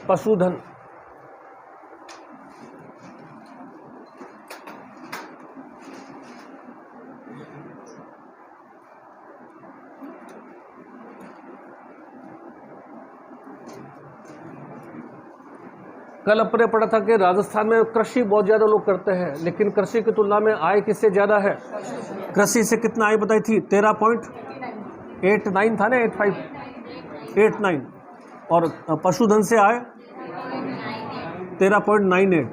पशुधन। कल अपने पढ़ा था कि राजस्थान में कृषि बहुत ज्यादा लोग करते हैं, लेकिन कृषि की तुलना में आय किससे ज्यादा है? कृषि से कितना आय बताई थी? 13.89 था ना, 89। और पशुधन से आय 13.98।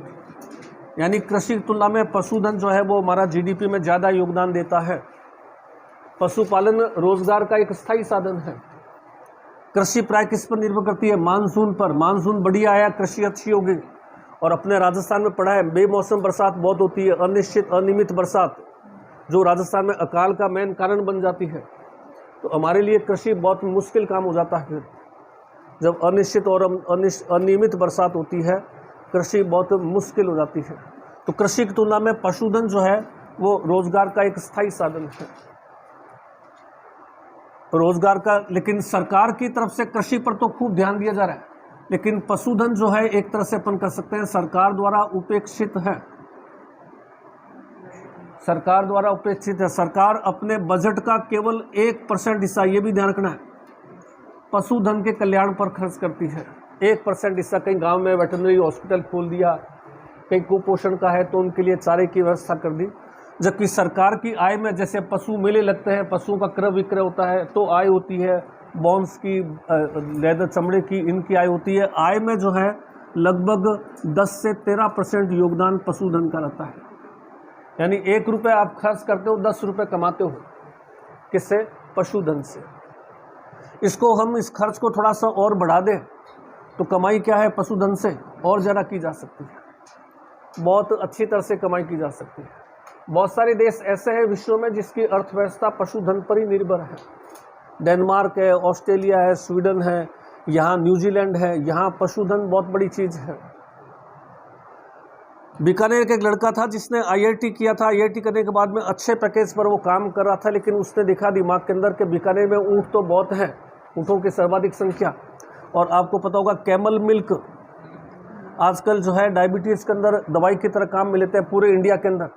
यानी कृषि की तुलना में पशुधन जो है वो हमारा जीडीपी में ज्यादा योगदान देता है। पशुपालन रोजगार का एक स्थायी साधन है। कृषि प्राय किस पर निर्भर करती है? मानसून पर। मानसून बढ़िया आया, कृषि अच्छी होगी। और अपने राजस्थान में पढ़ा है बेमौसम बरसात बहुत होती है, अनिश्चित अनियमित बरसात, जो राजस्थान में अकाल का मेन कारण बन जाती है। तो हमारे लिए कृषि बहुत मुश्किल काम हो जाता है। जब अनिश्चित और अनियमित बरसात होती है, कृषि बहुत मुश्किल हो जाती है। तो कृषि की तुलना में पशुधन जो है वो रोजगार का एक स्थायी साधन है, रोजगार का। लेकिन सरकार की तरफ से कृषि पर तो खूब ध्यान दिया जा रहा है, लेकिन पशुधन जो है एक तरह से अपन कर सकते हैं सरकार द्वारा उपेक्षित है। सरकार द्वारा उपेक्षित है। सरकार अपने बजट का केवल 1% हिस्सा, ये भी ध्यान रखना है, पशुधन के कल्याण पर खर्च करती है। 1% हिस्सा कहीं गांव में वेटरनरी हॉस्पिटल खोल दिया, कहीं कुपोषण का है तो उनके लिए चारे की व्यवस्था कर दी। जबकि सरकार की आय में जैसे पशु मेले लगते हैं, पशुओं का क्रय विक्रय होता है तो आय होती है, बॉन्स की, लेदर चमड़े की, इनकी आय होती है। आय में जो है लगभग 10 से 13% योगदान पशुधन का रहता है। यानी 1 रुपये आप खर्च करते हो, 10 रुपये कमाते हो। किससे? पशुधन से। इसको हम इस खर्च को थोड़ा सा और बढ़ा दें तो कमाई क्या है पशुधन से और ज़्यादा की जा सकती है, बहुत अच्छी तरह से कमाई की जा सकती है। बहुत सारे देश ऐसे हैं विश्व में जिसकी अर्थव्यवस्था पशुधन पर ही निर्भर है। डेनमार्क है, ऑस्ट्रेलिया है, स्वीडन है, यहाँ न्यूजीलैंड है, यहाँ पशुधन बहुत बड़ी चीज़ है। बीकानेर का एक लड़का था जिसने आईआईटी किया था। आईआईटी करने के बाद में अच्छे पैकेज पर वो काम कर रहा था, लेकिन उसने देखा दिमाग के अंदर कि बीकानेर में ऊँट तो बहुत हैं, ऊँटों की सर्वाधिक संख्या। और आपको पता होगा कैमल मिल्क आजकल जो है डायबिटीज़ के अंदर दवाई की तरह काम में लेते हैं पूरे इंडिया के अंदर।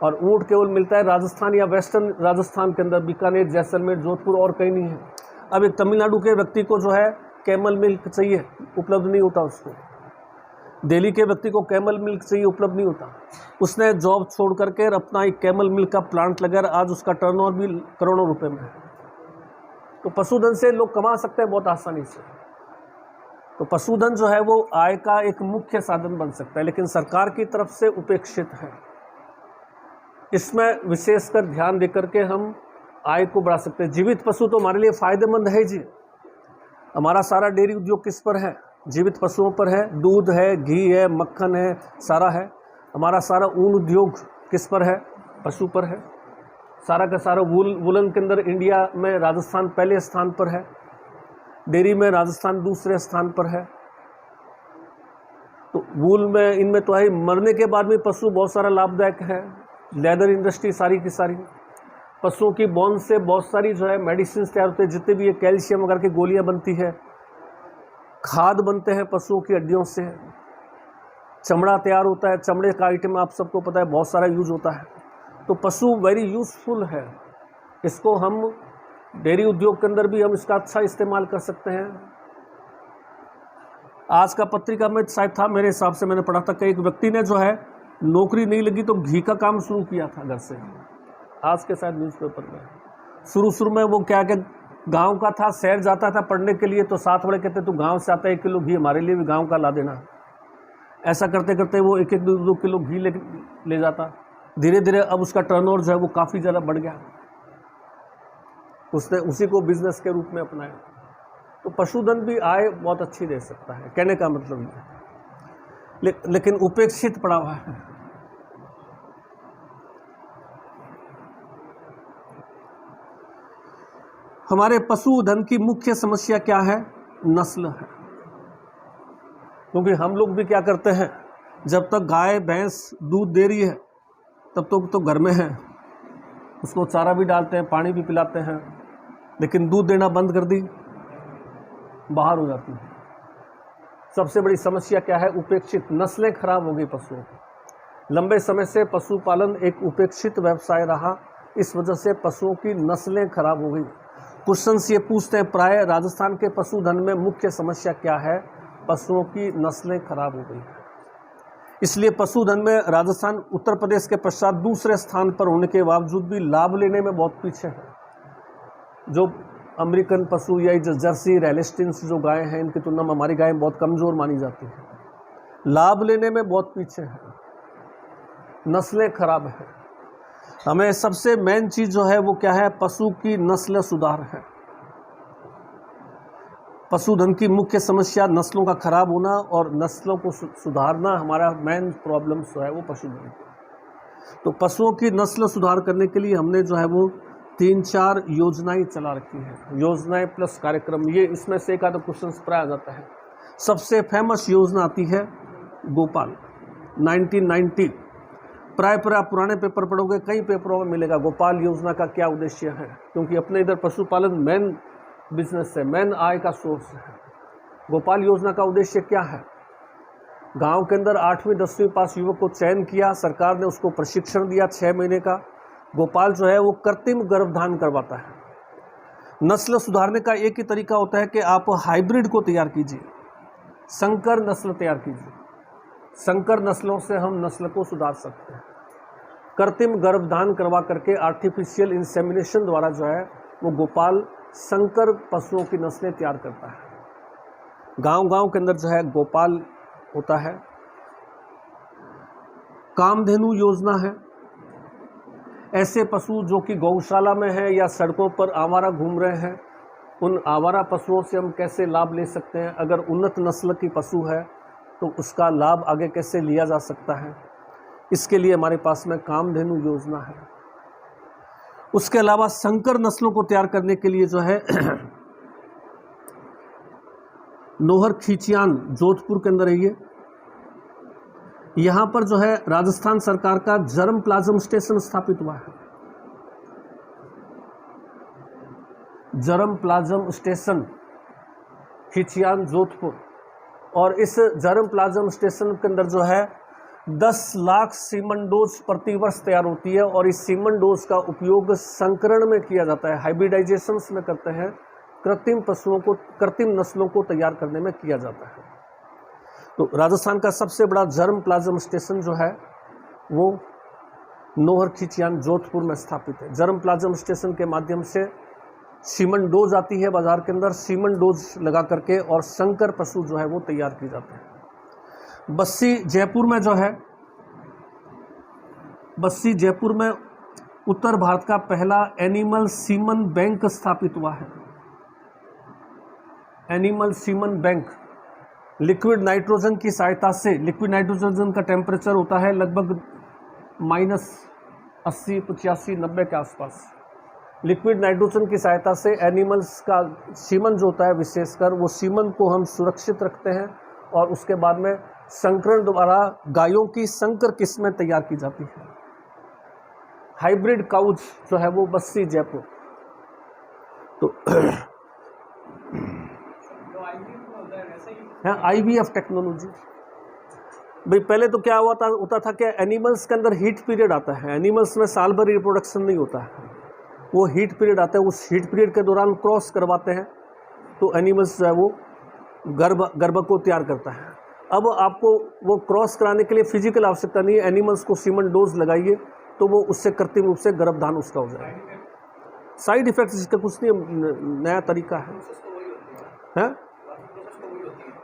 और ऊँट केवल मिलता है राजस्थान या वेस्टर्न राजस्थान के अंदर, बीकानेर, जैसलमेर, जोधपुर, और कहीं नहीं है। अब एक तमिलनाडु के व्यक्ति को जो है कैमल मिल्क चाहिए, उपलब्ध नहीं होता उसको। दिल्ली के व्यक्ति को कैमल मिल्क चाहिए, उपलब्ध नहीं होता। उसने जॉब छोड़ करके अपना एक कैमल मिल्क का प्लांट लगाया, आज उसका टर्नओवर भी करोड़ों रुपए में है। तो पशुधन से लोग कमा सकते हैं बहुत आसानी से। तो पशुधन जो है वो आय का एक मुख्य साधन बन सकता है, लेकिन सरकार की तरफ से उपेक्षित है। इसमें विशेषकर ध्यान देकर के हम आय को बढ़ा सकते हैं। जीवित पशु तो हमारे लिए फायदेमंद है जी। हमारा सारा डेयरी उद्योग किस पर है? जीवित पशुओं पर है। दूध है, घी है, मक्खन है, सारा है। हमारा सारा ऊन उद्योग किस पर है? पशु पर है। सारा का सारा वुलन के अंदर इंडिया में राजस्थान पहले स्थान पर है, डेयरी में राजस्थान दूसरे स्थान पर है। तो वूल में इनमें तो है, मरने के बाद भी पशु बहुत सारा लाभदायक है। लेदर इंडस्ट्री सारी की सारी, पशुओं की बोन से बहुत सारी जो है मेडिसिन तैयार होते हैं, जितने भी ये कैल्शियम वगैरह की गोलियां बनती है, खाद बनते हैं पशुओं की हड्डियों से, चमड़ा तैयार होता है, चमड़े का आइटम आप सबको पता है बहुत सारा यूज होता है। तो पशु वेरी यूजफुल है। इसको हम डेयरी उद्योग के अंदर भी हम इसका अच्छा इस्तेमाल कर सकते हैं। आज का पत्रिका में शायद था, मेरे हिसाब से मैंने पढ़ा था कि एक व्यक्ति ने जो है नौकरी नहीं लगी तो घी का काम शुरू किया था घर से। आज के शायद न्यूज़पेपर में शुरू में वो क्या कि गांव का था, शहर जाता था पढ़ने के लिए, तो साथ वाले कहते तू गांव से आता है 1 किलो घी हमारे लिए भी गांव का ला देना। ऐसा करते करते वो 1-2 किलो घी ले जाता। धीरे धीरे अब उसका टर्नओवर जो है वो काफ़ी ज़्यादा बढ़ गया। उसने उसी को बिजनेस के रूप में अपनाया। तो पशुधन भी आय बहुत अच्छी दे सकता है, कहने का मतलब ये। लेकिन उपेक्षित पड़ा हुआ है। हमारे पशुधन की मुख्य समस्या क्या है? नस्ल है। क्योंकि हम लोग भी क्या करते हैं, जब तक गाय भैंस दूध दे रही है तब तक तो घर में है, उसको चारा भी डालते हैं, पानी भी पिलाते हैं, लेकिन दूध देना बंद कर दी, बाहर हो जाती है। सबसे बड़ी समस्या क्या है? उपेक्षित नस्लें खराब हो गई पशुओं की। लंबे समय से पशुपालन एक उपेक्षित व्यवसाय रहा, इस वजह से पशुओं की नस्लें खराब हो गई। क्वेश्चंस ये पूछते हैं प्राय राजस्थान के पशुधन में मुख्य समस्या क्या है? पशुओं की नस्लें खराब हो गई। इसलिए पशुधन में राजस्थान उत्तर प्रदेश के पश्चात दूसरे स्थान पर होने के बावजूद भी लाभ लेने में बहुत पीछे है। जो अमेरिकन पशु या जो जर्सी रेलिस्टिन्स जो गायें हैं, इनकी तुलना में हमारी गायें बहुत कमज़ोर मानी जाती हैं। लाभ लेने में बहुत पीछे है, नस्लें खराब है। हमें सबसे मेन चीज़ जो है वो क्या है? पशु की नस्ल सुधार है। पशुधन की मुख्य समस्या नस्लों का खराब होना और नस्लों को सुधारना हमारा मेन प्रॉब्लम जो है वो पशुधन। तो पशुओं की नस्ल सुधार करने के लिए हमने जो है वो 3-4 योजनाएं चला रखी हैं। योजनाएं प्लस कार्यक्रम, ये इसमें से एक आधा क्वेश्चन प्राय आ जाता है। सबसे फेमस योजना आती है गोपाल 1990। प्राय आप पुराने पेपर पढ़ोगे, कई पेपरों में मिलेगा गोपाल योजना का क्या उद्देश्य है, क्योंकि अपने इधर पशुपालन मेन बिजनेस है, मेन आय का सोर्स है। गोपाल योजना का उद्देश्य क्या है? गांव के अंदर 8वीं 10वीं पास युवक को चयन किया, सरकार ने उसको प्रशिक्षण दिया 6 महीने का। गोपाल जो है वो कृत्रिम गर्भधान करवाता है। नस्ल सुधारने का एक ही तरीका होता है कि आप हाइब्रिड को तैयार कीजिए, संकर नस्ल तैयार कीजिए। संकर नस्लों से हम नस्ल को सुधार सकते हैं। कृत्रिम गर्भधान करवा करके आर्टिफिशियल इंसेमिनेशन द्वारा जो है वो गोपाल संकर पशुओं की नस्लें तैयार करता है। गांव-गांव के अंदर जो है गोपाल होता है। कामधेनु योजना है। ऐसे पशु जो कि गौशाला में है या सड़कों पर आवारा घूम रहे हैं, उन आवारा पशुओं से हम कैसे लाभ ले सकते हैं? अगर उन्नत नस्ल की पशु है तो उसका लाभ आगे कैसे लिया जा सकता है? इसके लिए हमारे पास में कामधेनु योजना है। उसके अलावा संकर नस्लों को तैयार करने के लिए जो है नोहर खींचियान जोधपुर के अंदर है ये। यहाँ पर जो है राजस्थान सरकार का जर्म प्लाज्म स्टेशन स्थापित हुआ है। जर्म प्लाज्म स्टेशन खींचियान जोधपुर। और इस जर्म प्लाज्म स्टेशन के अंदर जो है 10 लाख सीमन डोज प्रति वर्ष तैयार होती है और इस सीमन डोज का उपयोग संकरण में किया जाता है, हाइब्रिडाइजेशंस में करते हैं। कृत्रिम पशुओं को, कृत्रिम नस्लों को तैयार करने में किया जाता है। तो राजस्थान का सबसे बड़ा जर्म प्लाज्म स्टेशन जो है वो नोहर खींचियान जोधपुर में स्थापित है। जर्म प्लाज्म स्टेशन के माध्यम से सीमन डोज आती है बाजार के अंदर, सीमन डोज लगा करके और संकर पशु जो है वो तैयार किए जाते हैं। बस्सी जयपुर में जो है, बस्सी जयपुर में उत्तर भारत का पहला एनिमल सीमन बैंक स्थापित हुआ है। Animal semen bank liquid nitrogen की सहायता से, लिक्विड नाइट्रोजन का टेम्परेचर होता है लगभग -80, 85, 90 के आसपास। लिक्विड नाइट्रोजन की सहायता से एनिमल्स का सीमन जो होता है, विशेषकर वो सीमन को हम सुरक्षित रखते हैं और उसके बाद में संकरण द्वारा गायों की संकर किस्में तैयार की जाती हैं। हाइब्रिड काउज जो है वो बस्सी जयपुर। तो IVF टेक्नोलॉजी भाई, पहले तो क्या होता था कि एनिमल्स के अंदर हीट पीरियड आता है। एनिमल्स में साल भर रिप्रोडक्शन नहीं होता है, वो हीट पीरियड आता है। उस हीट पीरियड के दौरान क्रॉस करवाते हैं तो एनिमल्स जो है वो गर्भ को तैयार करता है। अब आपको वो क्रॉस कराने के लिए फिजिकल आवश्यकता नहीं है, एनिमल्स को सीमन डोज लगाइए तो वो उससे कृत्रिम रूप से गर्भधान उसका हो जाएगा। साइड इफेक्ट्स इसका कुछ नहीं, नया तरीका है।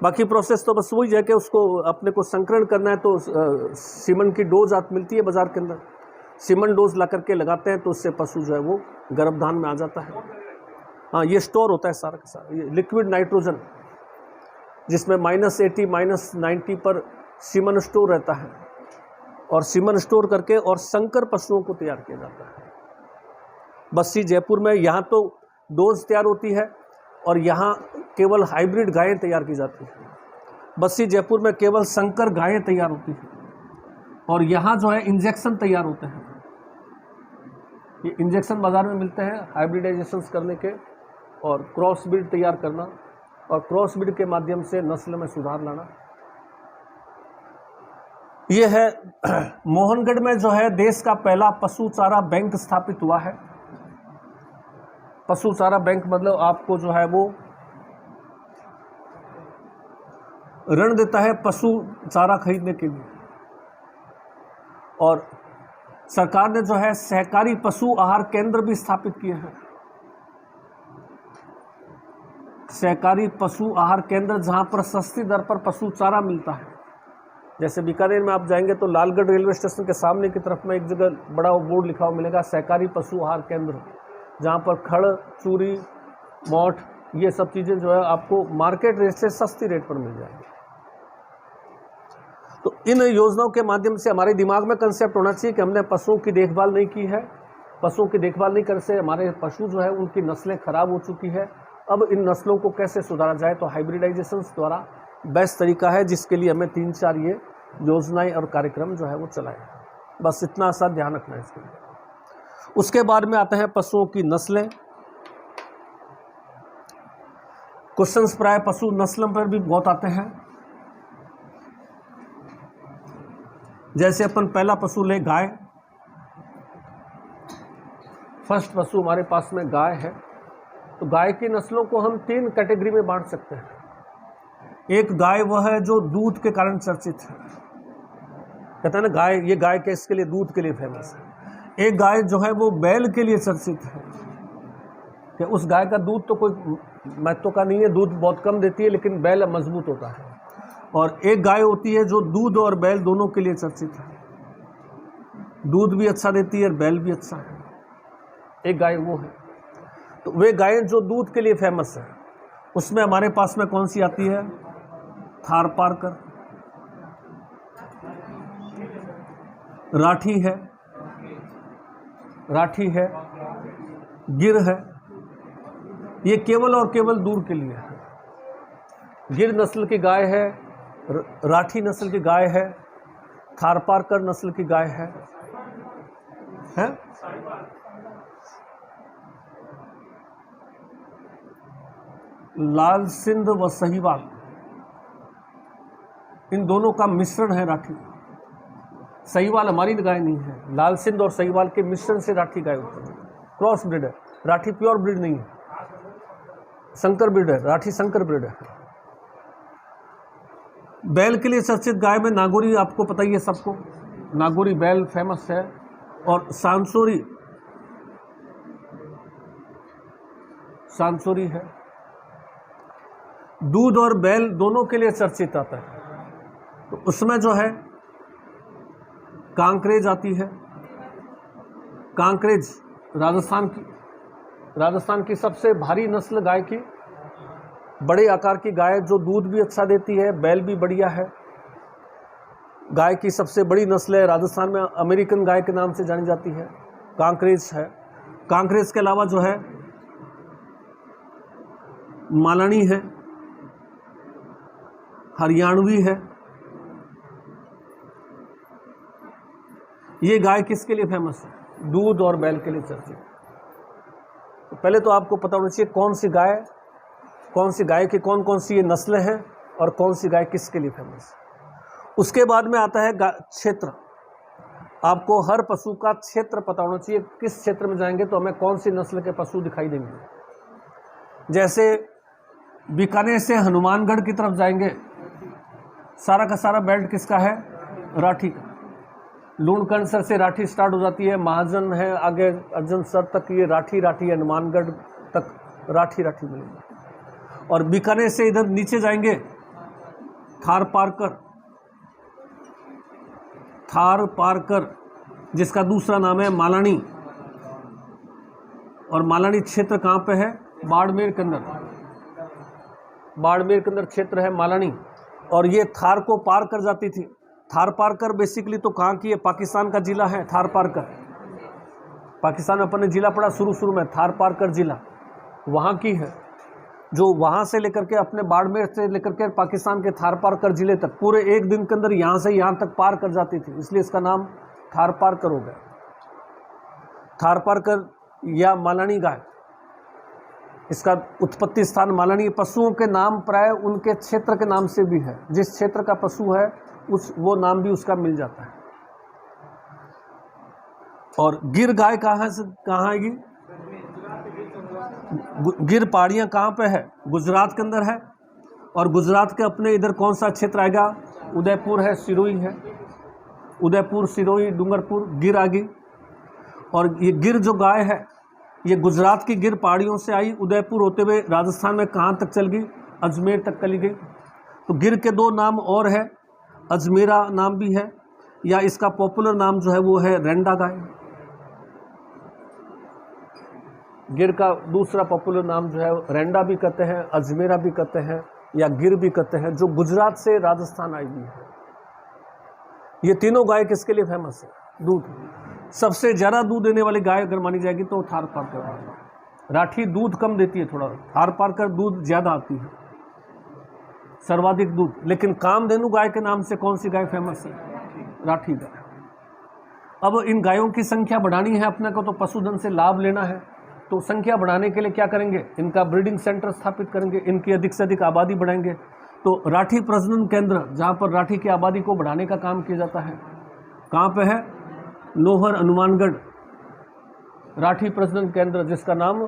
बाकी प्रोसेस तो बस वही है कि उसको अपने को संकरण करना है तो सीमन की डोज मिलती है बाजार के अंदर, सीमन डोज ला करके लगाते हैं तो उससे पशु जो है वो गर्भधान में आ जाता है। हाँ, ये स्टोर होता है सारा का सारा, ये लिक्विड नाइट्रोजन जिसमें -80 -90 पर सीमन स्टोर रहता है और सीमन स्टोर करके और संकर पशुओं को तैयार किया जाता है। बस्सी जयपुर में यहाँ तो डोज तैयार होती है और यहाँ केवल हाइब्रिड गायें तैयार की जाती हैं। बस्सी जयपुर में केवल संकर गायें तैयार होती हैं और यहाँ जो है इंजेक्शन तैयार होते हैं। ये इंजेक्शन बाज़ार में मिलते हैं हाइब्रिडाइजेशन करने के और क्रॉस ब्रीड तैयार करना, और क्रॉस ब्रीड के माध्यम से नस्ल में सुधार लाना। ये है मोहनगढ़ में जो है देश का पहला पशु चारा बैंक स्थापित हुआ है। पशु चारा बैंक मतलब आपको जो है वो ऋण देता है पशु चारा खरीदने के लिए। और सरकार ने जो है सहकारी पशु आहार केंद्र भी स्थापित किए हैं। सहकारी पशु आहार केंद्र जहां पर सस्ती दर पर पशु चारा मिलता है। जैसे बीकानेर में आप जाएंगे तो लालगढ़ रेलवे स्टेशन के सामने की तरफ में एक जगह बड़ा बोर्ड लिखा हुआ मिलेगा, सहकारी पशु आहार केंद्र, जहां पर खड़, चूरी, मोठ, ये सब चीज़ें जो है आपको मार्केट रेट से सस्ती रेट पर मिल जाएगी। तो इन योजनाओं के माध्यम से हमारे दिमाग में कंसेप्ट होना चाहिए कि हमने पशुओं की देखभाल नहीं की है, पशुओं की देखभाल नहीं करने से हमारे पशु जो है उनकी नस्लें खराब हो चुकी है। अब इन नस्लों को कैसे सुधारा जाए, तो हाइब्रिडाइजेशन द्वारा बेस्ट तरीका है, जिसके लिए हमें 3-4 ये योजनाएं और कार्यक्रम जो है वो चलाए। बस इतना सा ध्यान रखना है इसके लिए। उसके बाद में आते हैं पशुओं की नस्लें। क्वेश्चंस प्राय पशु नस्लों पर भी बहुत आते हैं। जैसे अपन पहला पशु ले गाय। फर्स्ट पशु हमारे पास में गाय है। तो गाय की नस्लों को हम 3 कैटेगरी में बांट सकते हैं। एक गाय वह है जो दूध के कारण चर्चित है, कहते हैं ना गाय, ये गाय किसके लिए, दूध के लिए फेमस है। एक गाय जो है वो बैल के लिए चर्चित है कि उस गाय का दूध तो कोई महत्व का नहीं है, दूध बहुत कम देती है, लेकिन बैल मजबूत होता है। और एक गाय होती है जो दूध और बैल दोनों के लिए चर्चित है, दूध भी अच्छा देती है और बैल भी अच्छा है। एक गाय वो है। तो वे गायें जो दूध के लिए फेमस है, उसमें हमारे पास में कौन सी आती है, थारपारकर, राठी है, गिर है। ये केवल और केवल दूध के लिए है। गिर नस्ल की गाय है, राठी नस्ल की गाय है, थारपारकर नस्ल की गाय है? लाल सिंध व सहीवाल, इन दोनों का मिश्रण है राठी। सहीवाल हमारी गाय नहीं है, लाल सिंध और सहीवाल के मिश्रण से राठी गाय उत्पन्न है। क्रॉस ब्रीड है, राठी प्योर ब्रीड नहीं है, संकर ब्रीड है, राठी संकर ब्रीड है। बैल के लिए चर्चित गाय में नागौरी, आपको पता ही है सबको, नागौरी बैल फेमस है। और सांसोरी है। दूध और बैल दोनों के लिए चर्चित आता है। तो उसमें जो है कांकरेज आती है। कांकरेज राजस्थान की सबसे भारी नस्ल गाय की, बड़े आकार की गाय जो दूध भी अच्छा देती है, बैल भी बढ़िया है। गाय की सबसे बड़ी नस्ल है, राजस्थान में अमेरिकन गाय के नाम से जानी जाती है, कांकरेज है। कांकरेज के अलावा जो है मालानी है, हरियाणवी है। ये गाय किसके लिए फेमस है, दूध और बैल के लिए चर्चित। तो पहले तो आपको पता होना चाहिए कौन सी गाय की कौन कौन सी ये नस्लें हैं और कौन सी गाय किसके लिए फेमस है। उसके बाद में आता है क्षेत्र। आपको हर पशु का क्षेत्र पता होना चाहिए, किस क्षेत्र में जाएंगे तो हमें कौन सी नस्ल के पशु दिखाई देंगे। जैसे बीकानेर से हनुमानगढ़ की तरफ जाएंगे, सारा का सारा बेल्ट किसका है, राठी का। लूणकरसर से राठी स्टार्ट हो जाती है, महाजन है, आगे अर्जनसर तक ये राठी है, हनुमानगढ़ तक राठी मिलेगी। और बीकानेर से इधर नीचे जाएंगे, थारपारकर जिसका दूसरा नाम है मालानी। और मालानी क्षेत्र कहाँ पे है, बाड़मेर के अंदर क्षेत्र है मालानी। और ये थार को पार कर जाती थी। थारपारकर बेसिकली तो कहाँ की है, पाकिस्तान का जिला है थारपारकर। पाकिस्तान में अपन ने जिला पढ़ा शुरू में, थारपारकर जिला वहाँ की है, जो वहाँ से लेकर के अपने बाड़मेर से लेकर के पाकिस्तान के थारपारकर जिले तक पूरे एक दिन के अंदर यहाँ से यहाँ तक पार कर जाती थी, इसलिए इसका नाम थारपारकर हो गया। थारपारकर या मालानी गाय इसका उत्पत्ति स्थान मालानी। पशुओं के नाम प्राय उनके क्षेत्र के नाम से भी है, जिस क्षेत्र का पशु है वो नाम भी उसका मिल जाता है। और गिर गाय कहाँ आएगी? गिर पहाड़ियाँ कहाँ पे है? गुजरात के अंदर है। और गुजरात के अपने इधर कौन सा क्षेत्र आएगा? उदयपुर है, सिरोही है, उदयपुर, सिरोही, डूंगरपुर, गिर आ गई। और ये गिर जो गाय है ये गुजरात की गिर पहाड़ियों से आई, उदयपुर होते हुए राजस्थान में कहाँ तक चल गई? अजमेर तक चली गई। तो गिर के दो नाम और है, अजमेरा नाम भी है, या इसका पॉपुलर नाम जो है वो है रेंडा गाय। गिर का दूसरा पॉपुलर नाम जो है रेंडा भी कहते हैं, अजमेरा भी कहते हैं, या गिर भी कहते हैं, जो गुजरात से राजस्थान आई हुई है। ये तीनों गाय किसके लिए फेमस है? दूध। सबसे ज़्यादा दूध देने वाली गाय अगर मानी जाएगी तो थार पारकर। राठी दूध कम देती है थोड़ा, थार पारकर दूध ज़्यादा आती है, सर्वाधिक दूध। लेकिन कामधेनु गाय के नाम से कौन सी गाय फेमस है? राठी गाय। अब इन गायों की संख्या बढ़ानी है अपने को, तो पशुधन से लाभ लेना है। तो संख्या बढ़ाने के लिए क्या करेंगे? इनका ब्रीडिंग सेंटर स्थापित करेंगे, इनकी अधिक से अधिक आबादी बढ़ाएंगे। तो राठी प्रजनन केंद्र, जहाँ पर राठी की आबादी को बढ़ाने का काम किया जाता है, कहाँ पे है? लोहर, हनुमानगढ़ राठी प्रजनन केंद्र, जिसका नाम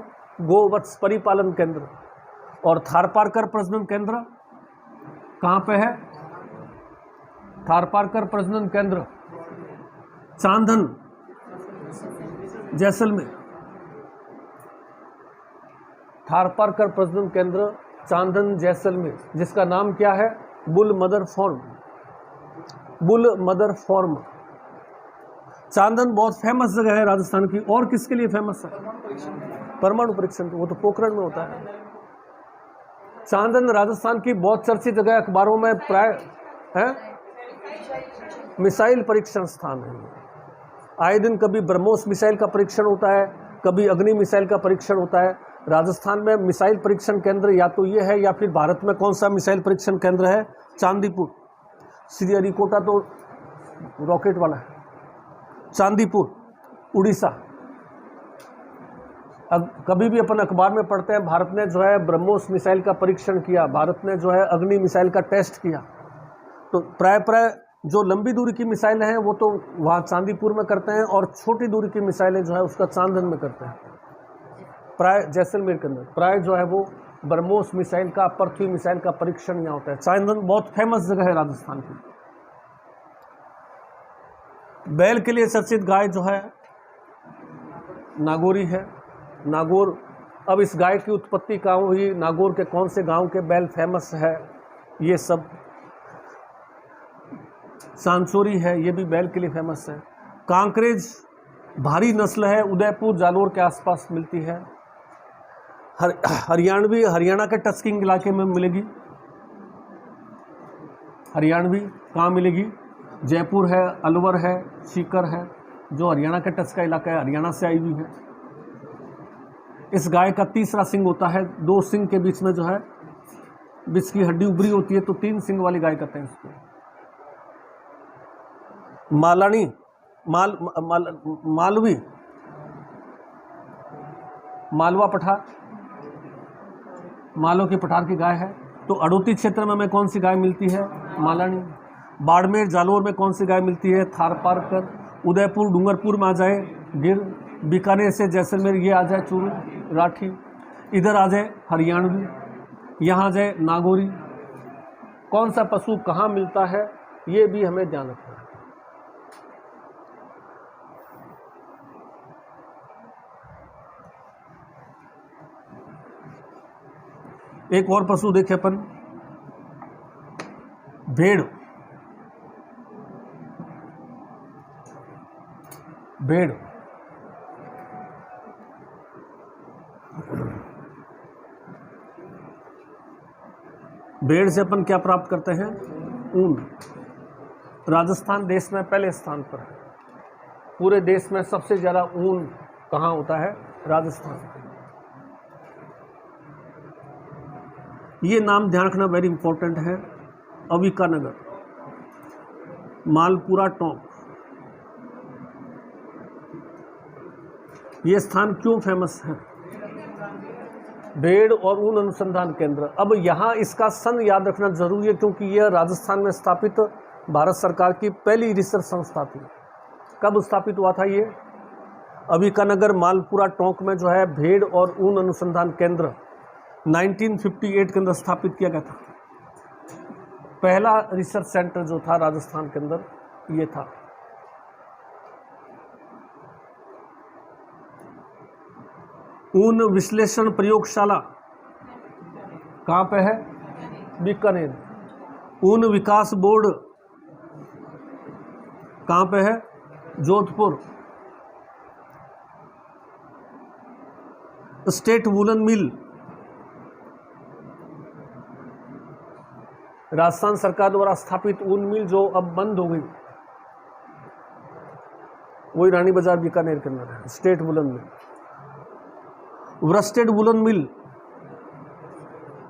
गोवत्स परिपालन केंद्र। और थारपारकर प्रजनन केंद्र कहाँ पे है? थारपारकर प्रजनन केंद्र चांदन, जैसलमेर। थारपारकर प्रजनन केंद्र चांदन, जैसलमेर, जिसका नाम क्या है? Bull mother farm. Bull mother farm. Chandan बहुत फेमस जगह है राजस्थान की। और किसके लिए फेमस है? परमाणु परीक्षण, वो तो पोखरण में होता है। चांदन राजस्थान की बहुत चर्चित जगह, अखबारों में प्राय है, मिसाइल परीक्षण स्थान है। आए दिन कभी ब्रह्मोस मिसाइल का परीक्षण होता है, कभी अग्नि मिसाइल का परीक्षण होता है। राजस्थान में मिसाइल परीक्षण केंद्र या तो ये है, या फिर भारत में कौन सा मिसाइल परीक्षण केंद्र है? चांदीपुर। श्रीहरिकोटा तो रॉकेट वाला है। चांदीपुर, उड़ीसा। अब कभी भी अपन अखबार में पढ़ते हैं भारत ने जो है ब्रह्मोस मिसाइल का परीक्षण किया, भारत ने जो है अग्नि मिसाइल का टेस्ट किया। तो प्राय जो लंबी दूरी की मिसाइलें हैं वो तो वहाँ चांदीपुर में करते हैं, और छोटी दूरी की मिसाइलें जो है उसका चांदन में करते हैं, प्राय जैसलमेर के अंदर। प्राय जो है वो ब्रह्मोस मिसाइल का, पृथ्वी मिसाइल का परीक्षण यहाँ होता है। चांदन बहुत फेमस जगह है राजस्थान की। बैल के लिए चर्चित गाय जो है नागौरी है, नागौर। अब इस गाय की उत्पत्ति कहाँ हुई, नागौर के कौन से गांव के बैल फेमस है, ये सब। सांचोरी है, ये भी बैल के लिए फेमस है। कांकरेज भारी नस्ल है, उदयपुर, जालोर के आसपास मिलती है। हरियाणवी, हरियाणा के टस्किंग इलाके में मिलेगी। हरियाणवी कहाँ मिलेगी? जयपुर है, अलवर है, सीकर है, जो हरियाणा के टच का इलाका है, हरियाणा से आई हुई है। इस गाय का तीसरा सिंग होता है, दो सिंग के बीच में जो है बीच की हड्डी उभरी होती है, तो तीन सिंग वाली गाय कहते हैं इसको। मालानी, मालवी, मालवा पठार, मालों की पठार की गाय है। तो अड़ोती क्षेत्र में हमें कौन सी गाय मिलती है? मालानी। बाड़मेर, जालोर में कौन सी गाय मिलती है? थारपारकर। उदयपुर, डूंगरपुर में आ जाए गिर, बीकानेर से जैसलमेर ये आ जाए चूरू, राठी। इधर आ जाए हरियाणवी, यहाँ आ जाए नागौरी। कौन सा पशु कहाँ मिलता है ये भी हमें ध्यान रखना है। एक और पशु देखे अपन, भेड़। भेड़ भेड़ से अपन क्या प्राप्त करते हैं? ऊन। राजस्थान देश में पहले स्थान पर है। पूरे देश में सबसे ज़्यादा ऊन कहाँ होता है? राजस्थान। ये नाम ध्यान रखना वेरी इंपॉर्टेंट है। अविकानगर, मालपुरा टोंक। ये स्थान क्यों फेमस है? भेड़ और ऊन अनुसंधान केंद्र। अब यहाँ इसका सन याद रखना जरूरी है, क्योंकि यह राजस्थान में स्थापित भारत सरकार की पहली रिसर्च संस्था थी। कब स्थापित हुआ था ये? अभिकानगर मालपुरा टोंक में जो है भेड़ और ऊन अनुसंधान केंद्र 1958 के अंदर स्थापित किया गया था। पहला रिसर्च सेंटर जो था राजस्थान के अंदर ये था। ऊन विश्लेषण प्रयोगशाला कहाँ पे है? बीकानेर। ऊन विकास बोर्ड कहाँ पे है? जोधपुर। स्टेट वूलन मिल राजस्थान सरकार द्वारा स्थापित ऊन मिल जो अब बंद हो गई, वही रानी बाजार बीकानेर के अंदर है, स्टेट वूलन मिल। वस्टेड वूलन मिल,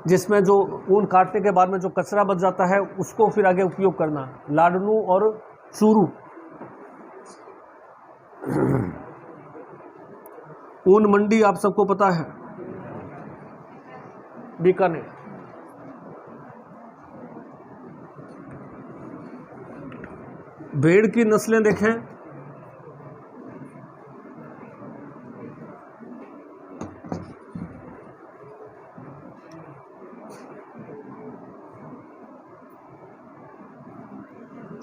जिसमें जो ऊन काटने के बाद में जो कचरा बच जाता है उसको फिर आगे उपयोग करना, लाडनू और चूरू। ऊन मंडी आप सबको पता है, बीकानेर। भेड़ की नस्लें देखें,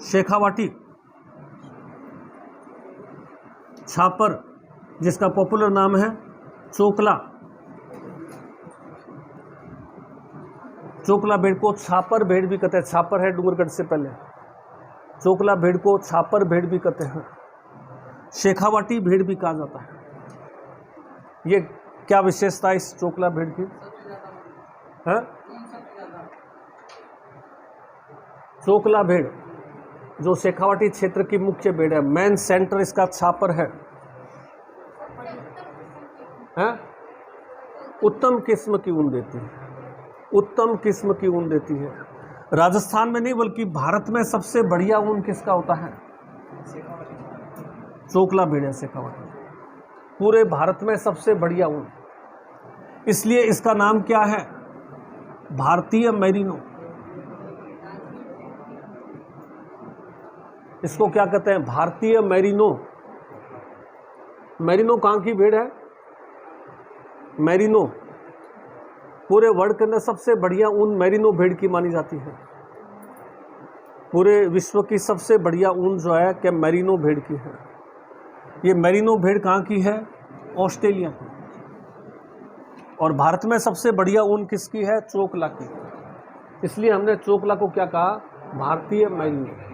शेखावाटी, छापर जिसका पॉपुलर नाम है चोकला। चोकला भेड़ को छापर भेड़ भी कहते हैं। छापर है डूंगरगढ़ से पहले। चोकला भेड़ को छापर भेड़ भी कहते हैं, शेखावाटी भेड़ भी कहा जाता है। ये क्या विशेषता है इस चोकला भेड़ की? है चोकला भेड़ जो शेखावाटी क्षेत्र की मुख्य भेड़ है, मेन सेंटर इसका छापर है। उत्तम किस्म की ऊन देती है, उत्तम किस्म की ऊन देती है। राजस्थान में नहीं बल्कि भारत में सबसे बढ़िया ऊन किसका होता है? चोकला भेड़ है, शेखावाटी। पूरे भारत में सबसे बढ़िया ऊन, इसलिए इसका नाम क्या है? भारतीय मेरिनो। इसको क्या कहते हैं? भारतीय मेरिनो। मेरिनो कहाँ की भेड़ है? मेरिनो। पूरे वर्ल्ड के अंदर सबसे बढ़िया ऊन मेरिनो भेड़ की मानी जाती है। पूरे विश्व की सबसे बढ़िया ऊन जो है कि मेरिनो भेड़ की है। ये मेरिनो भेड़ कहाँ की है? ऑस्ट्रेलिया की। और भारत में सबसे बढ़िया ऊन किसकी है? चोकला की। इसलिए हमने चोकला को क्या कहा? भारतीय मेरिनो।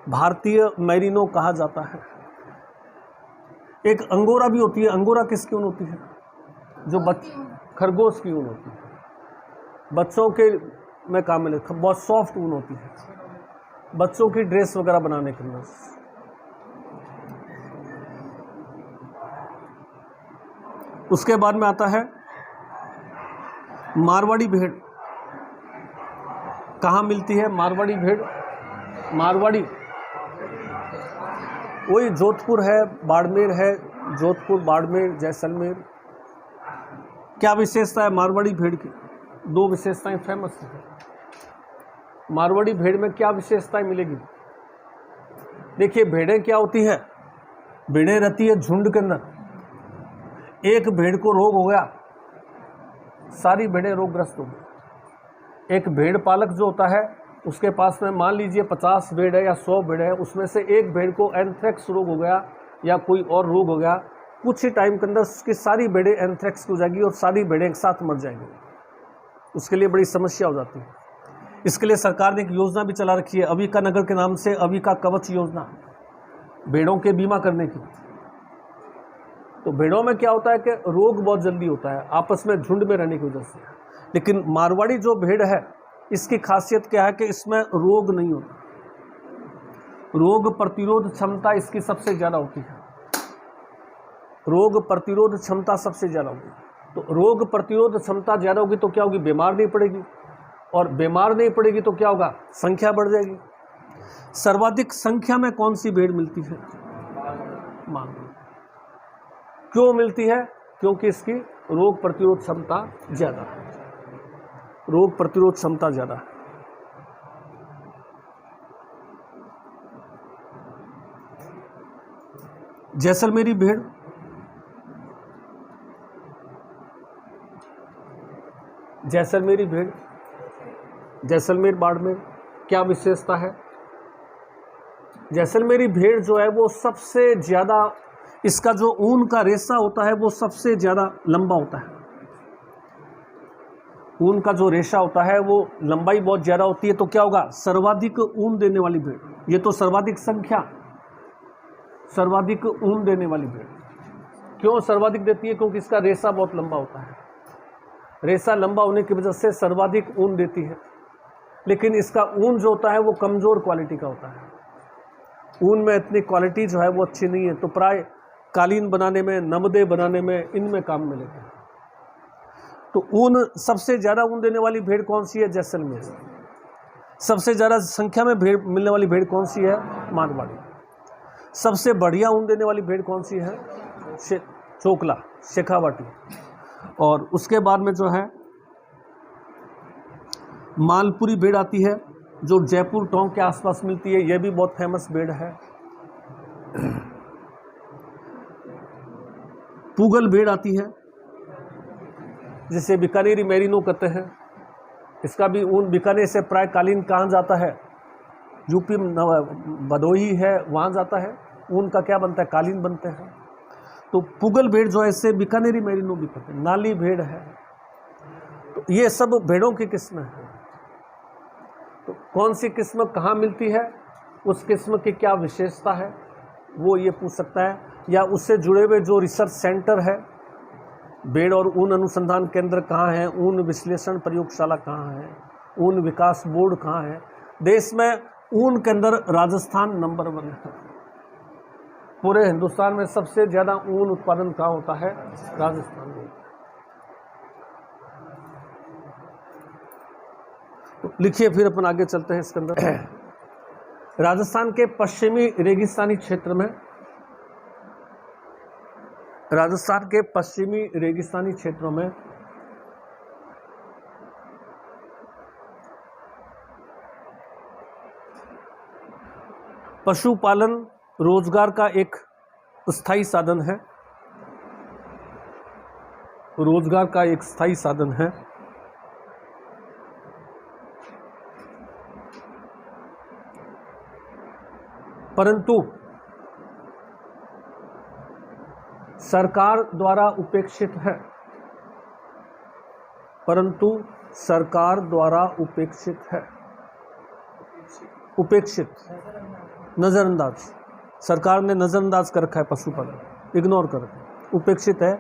भारतीय मेरिनो कहा जाता है। एक अंगोरा भी होती है। अंगोरा किसकी ऊन होती है? जो खरगोश की ऊन होती है। बच्चों के में काम मिले, बहुत सॉफ्ट ऊन होती है, बच्चों की ड्रेस वगैरह बनाने के लिए। उसके बाद में आता है मारवाड़ी भेड़। कहाँ मिलती है मारवाड़ी भेड़? मारवाड़ी वही जोधपुर है, बाड़मेर है, जोधपुर, बाड़मेर, जैसलमेर। क्या विशेषता है मारवाड़ी भेड़ की? दो विशेषताएं फेमस है। मारवाड़ी भेड़ में क्या विशेषताएं मिलेगी? देखिए, भेड़ें क्या होती है? भेड़ें रहती है झुंड के अंदर। एक भेड़ को रोग हो गया, सारी भेड़ें रोगग्रस्त हो गई। एक भेड़ पालक जो होता है उसके पास में मान लीजिए 50 भेड़ है या 100 भेड़ है, उसमें से एक भेड़ को एंथ्रेक्स रोग हो गया या कोई और रोग हो गया, कुछ ही टाइम के अंदर उसकी सारी भेड़ें एंथ्रेक्स हो जाएगी और सारी भेड़ें एक साथ मर जाएंगी। उसके लिए बड़ी समस्या हो जाती है। इसके लिए सरकार ने एक योजना भी चला रखी है, अभिकानगर के नाम से, अभिका कवच योजना, भेड़ों के बीमा करने की। तो भेड़ों में क्या होता है कि रोग बहुत जल्दी होता है आपस में झुंड में रहने की वजह से। लेकिन मारवाड़ी जो भेड़ है इसकी खासियत क्या है कि इसमें रोग नहीं होता। रोग प्रतिरोध क्षमता इसकी सबसे ज़्यादा होती है। रोग प्रतिरोध क्षमता सबसे ज़्यादा होगी। तो रोग प्रतिरोध क्षमता ज़्यादा होगी तो क्या होगी? बीमार नहीं पड़ेगी। और बीमार नहीं पड़ेगी तो क्या होगा? संख्या बढ़ जाएगी। सर्वाधिक संख्या में कौन सी भेड़ मिलती है? मारवाड़ी। क्यों मिलती है? क्योंकि इसकी रोग प्रतिरोध क्षमता ज़्यादा है, रोग प्रतिरोध क्षमता ज़्यादा है। जैसलमेरी भेड़, जैसलमेरी भेड़, जैसलमेर बाड़मेर क्या विशेषता है? जैसलमेरी भेड़ जो है वो सबसे ज़्यादा, इसका जो ऊन का रेशा होता है वो सबसे ज़्यादा लंबा होता है। ऊन का जो रेशा होता है वो लंबाई बहुत ज़्यादा होती है, तो क्या होगा? सर्वाधिक ऊन देने वाली भेड़। ये तो सर्वाधिक संख्या, सर्वाधिक ऊन देने वाली भेड़। क्यों सर्वाधिक देती है? क्योंकि इसका रेशा बहुत लंबा होता है। रेशा लंबा होने की वजह से सर्वाधिक ऊन देती है, लेकिन इसका ऊन जो होता है वो कमज़ोर क्वालिटी का होता है। ऊन में इतनी क्वालिटी जो है वो अच्छी नहीं है, तो प्राय कालीन बनाने में, नमदे बनाने में, इनमें काम में लेते हैं। तो ऊन, सबसे ज़्यादा ऊन देने वाली भेड़ कौन सी है? जैसलमेर। सबसे ज़्यादा संख्या में भेड़ मिलने वाली भेड़ कौन सी है? मारवाड़ी। सबसे बढ़िया ऊन देने वाली भेड़ कौन सी है? चोकला, शेखावाटी। और उसके बाद में जो है मालपुरी भेड़ आती है, जो जयपुर टोंक के आसपास मिलती है, यह भी बहुत फेमस भेड़ है। पूगल भेड़ आती है, जिसे बीकानेरी मेरिनो कहते हैं। इसका भी ऊन बीकानेर से प्राय कालीन कहाँ जाता है? यूपी भदोही है, वहाँ जाता है। ऊन का क्या बनता है? कालीन बनते हैं। तो पुगल भेड़ जो है इससे बीकानेरी मेरिनो भी कहते हैं। नाली भेड़ है। तो ये सब भेड़ों की किस्में हैं। तो कौन सी किस्म कहाँ मिलती है, उस किस्म की क्या विशेषता है, वो ये पूछ सकता है। या उससे जुड़े हुए जो रिसर्च सेंटर है, भेड़ और ऊन अनुसंधान केंद्र कहाँ है, ऊन विश्लेषण प्रयोगशाला कहाँ है, ऊन विकास बोर्ड कहाँ है। देश में ऊन के अंदर राजस्थान नंबर 1 है। पूरे हिंदुस्तान में सबसे ज़्यादा ऊन उत्पादन कहाँ होता है? राजस्थान में। तो लिखिए, फिर अपन आगे चलते हैं इसके अंदर। राजस्थान के पश्चिमी रेगिस्तानी क्षेत्र में, राजस्थान के पश्चिमी रेगिस्तानी क्षेत्रों में पशुपालन रोजगार का एक स्थायी साधन है, रोजगार का एक स्थायी साधन है। परंतु सरकार द्वारा उपेक्षित है, परंतु सरकार द्वारा उपेक्षित है। उपेक्षित, नज़रअंदाज, सरकार ने नज़रअंदाज कर रखा है पशुपालन, इग्नोर कर रखा है, उपेक्षित है।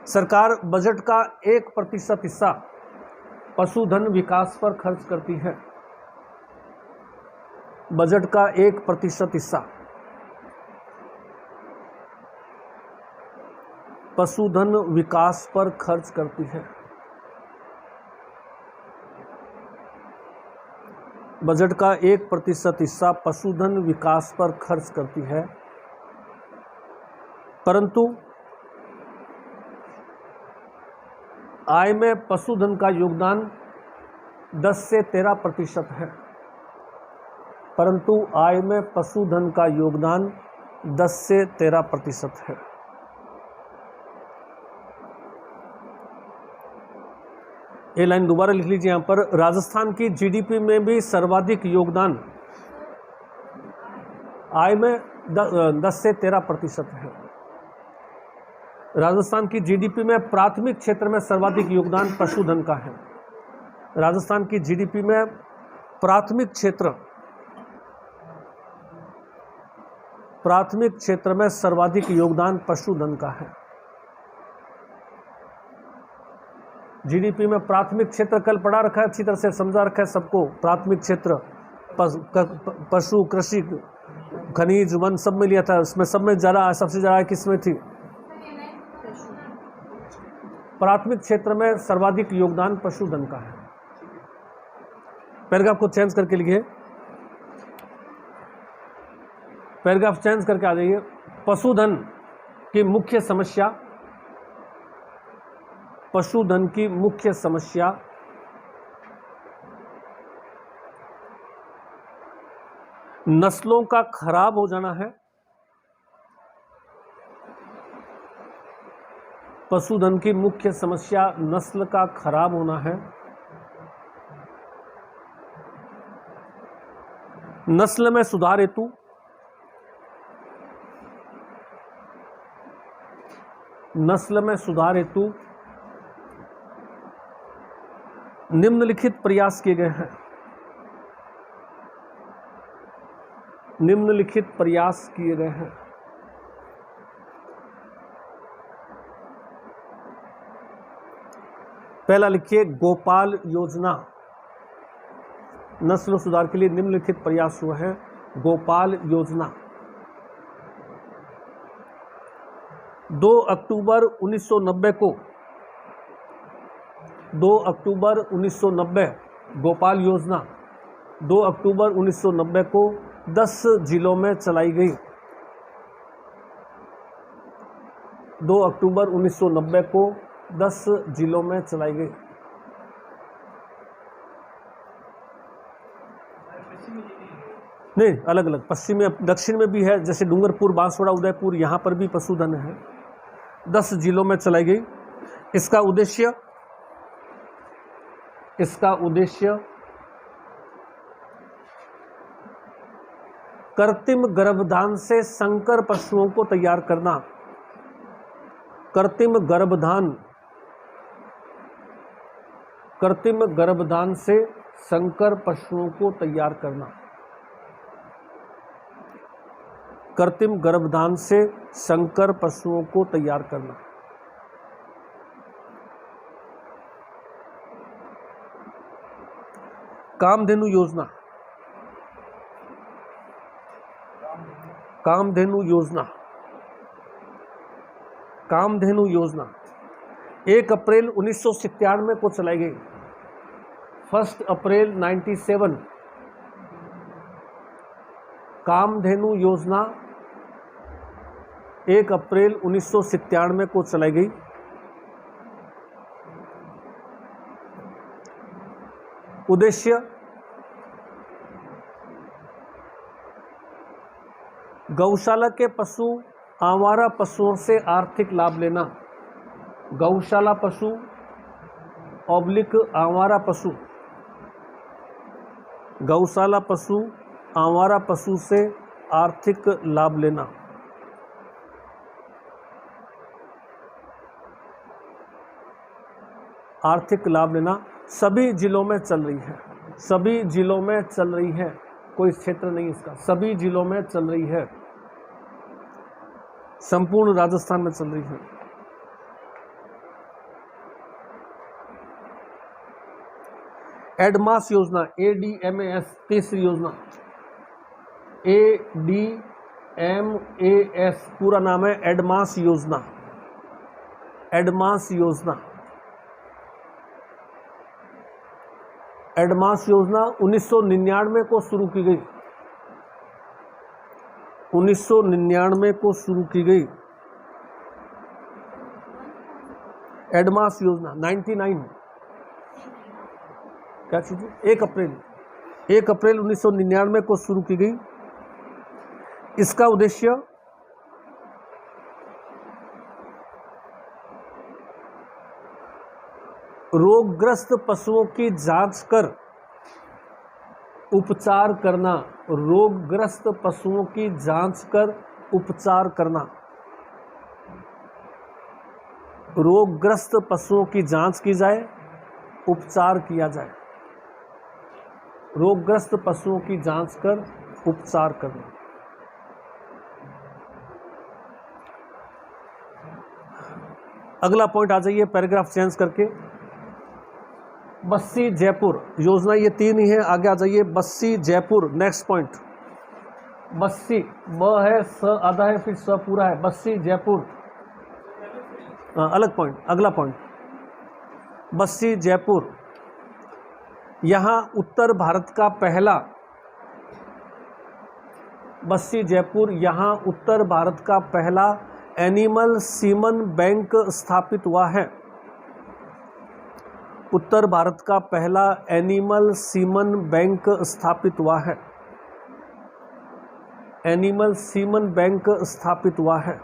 सरकार बजट का 1% हिस्सा पशुधन विकास पर खर्च करती है। बजट का 1% हिस्सा पशुधन विकास पर खर्च करती है। बजट का 1% हिस्सा पशुधन विकास पर खर्च करती है, परंतु आय में पशुधन का योगदान 10 से 13% है। परंतु आय में पशुधन का योगदान 10 से 13% है। ये लाइन दोबारा लिख लीजिए यहाँ पर। राजस्थान की जीडीपी में भी सर्वाधिक योगदान आय में 10 से 13% है। राजस्थान की जीडीपी में प्राथमिक क्षेत्र में सर्वाधिक योगदान पशुधन का है। राजस्थान की जीडीपी में प्राथमिक क्षेत्र में सर्वाधिक योगदान पशुधन का है। जीडीपी में प्राथमिक क्षेत्र, कल पढ़ा रखा है, अच्छी तरह से समझा रखा है सबको। प्राथमिक क्षेत्र पशु, कृषि, खनिज, वन सब में लिया था। उसमें सब में ज़्यादा, सबसे ज़्यादा किसमें थी? प्राथमिक क्षेत्र में सर्वाधिक योगदान पशुधन का है। पैराग्राफ को चेंज करके लिखिए, पैराग्राफ चेंज करके आ जाइए। पशुधन की मुख्य समस्या, पशुधन की मुख्य समस्या नस्लों का खराब हो जाना है। पशुधन की मुख्य समस्या नस्ल का खराब होना है। नस्ल में सुधार हेतु निम्नलिखित प्रयास किए गए हैं। पहला लिखिए गोपाल योजना। नस्ल सुधार के लिए निम्नलिखित प्रयास हुए हैं। गोपाल योजना 2 अक्टूबर 1990 को 2 अक्टूबर 1990 गोपाल योजना 2 अक्टूबर 1990 को 10 जिलों में चलाई गई। 2 अक्टूबर 1990 को 10 जिलों में चलाई गई। नहीं, अलग अलग, पश्चिम में, दक्षिण में भी है, जैसे डूंगरपुर, बांसवाड़ा, उदयपुर, यहाँ पर भी पशुधन है। 10 जिलों में चलाई गई। इसका उद्देश्य कृत्रिम गर्भधान से संकर पशुओं को तैयार करना। कृत्रिम गर्भधान से संकर पशुओं को तैयार करना। कृत्रिम गर्भधान से संकर पशुओं को तैयार करना। कामधेनु योजना 1 अप्रैल 1997 को चलाई गई। 1 अप्रैल 97 कामधेनु योजना 1 अप्रैल 1997 को चलाई गई। उद्देश्य गौशाला के पशु आवारा पशुओं से आर्थिक लाभ लेना। गौशाला पशु / आवारा पशु, गौशाला पशु आवारा पशु से आर्थिक लाभ लेना। आर्थिक लाभ लेना सभी जिलों में चल रही है। कोई क्षेत्र नहीं इसका, सभी जिलों में चल रही है। संपूर्ण राजस्थान में चल रही है। एडमास योजना ADMAS, तीसरी योजना ADMAS, पूरा नाम है एडमास योजना। 1999 को शुरू की गई। 1999 को शुरू की गई एडमास योजना। 99 क्या चीज? 1 अप्रैल 1999 को शुरू की गई। इसका उद्देश्य रोगग्रस्त पशुओं की जांच कर उपचार करना। रोगग्रस्त पशुओं की जांच कर उपचार करना। रोगग्रस्त पशुओं की जांच की जाए, उपचार किया जाए। रोगग्रस्त पशुओं की जांच कर उपचार करना। अगला पॉइंट आ जाइए पैराग्राफ चेंज करके। बस्सी जयपुर योजना, ये 3 ही है। आगे आ जाइए बस्सी जयपुर। नेक्स्ट पॉइंट बस्सी, ब है, स आधा है, फिर स पूरा है। बस्सी जयपुर अलग पॉइंट। अगला पॉइंट बस्सी जयपुर, यहाँ उत्तर भारत का पहला, बस्सी जयपुर यहाँ उत्तर भारत का पहला एनिमल सीमन बैंक स्थापित हुआ है। उत्तर भारत का पहला एनिमल सीमन बैंक स्थापित हुआ है? एनिमल सीमन बैंक स्थापित हुआ है।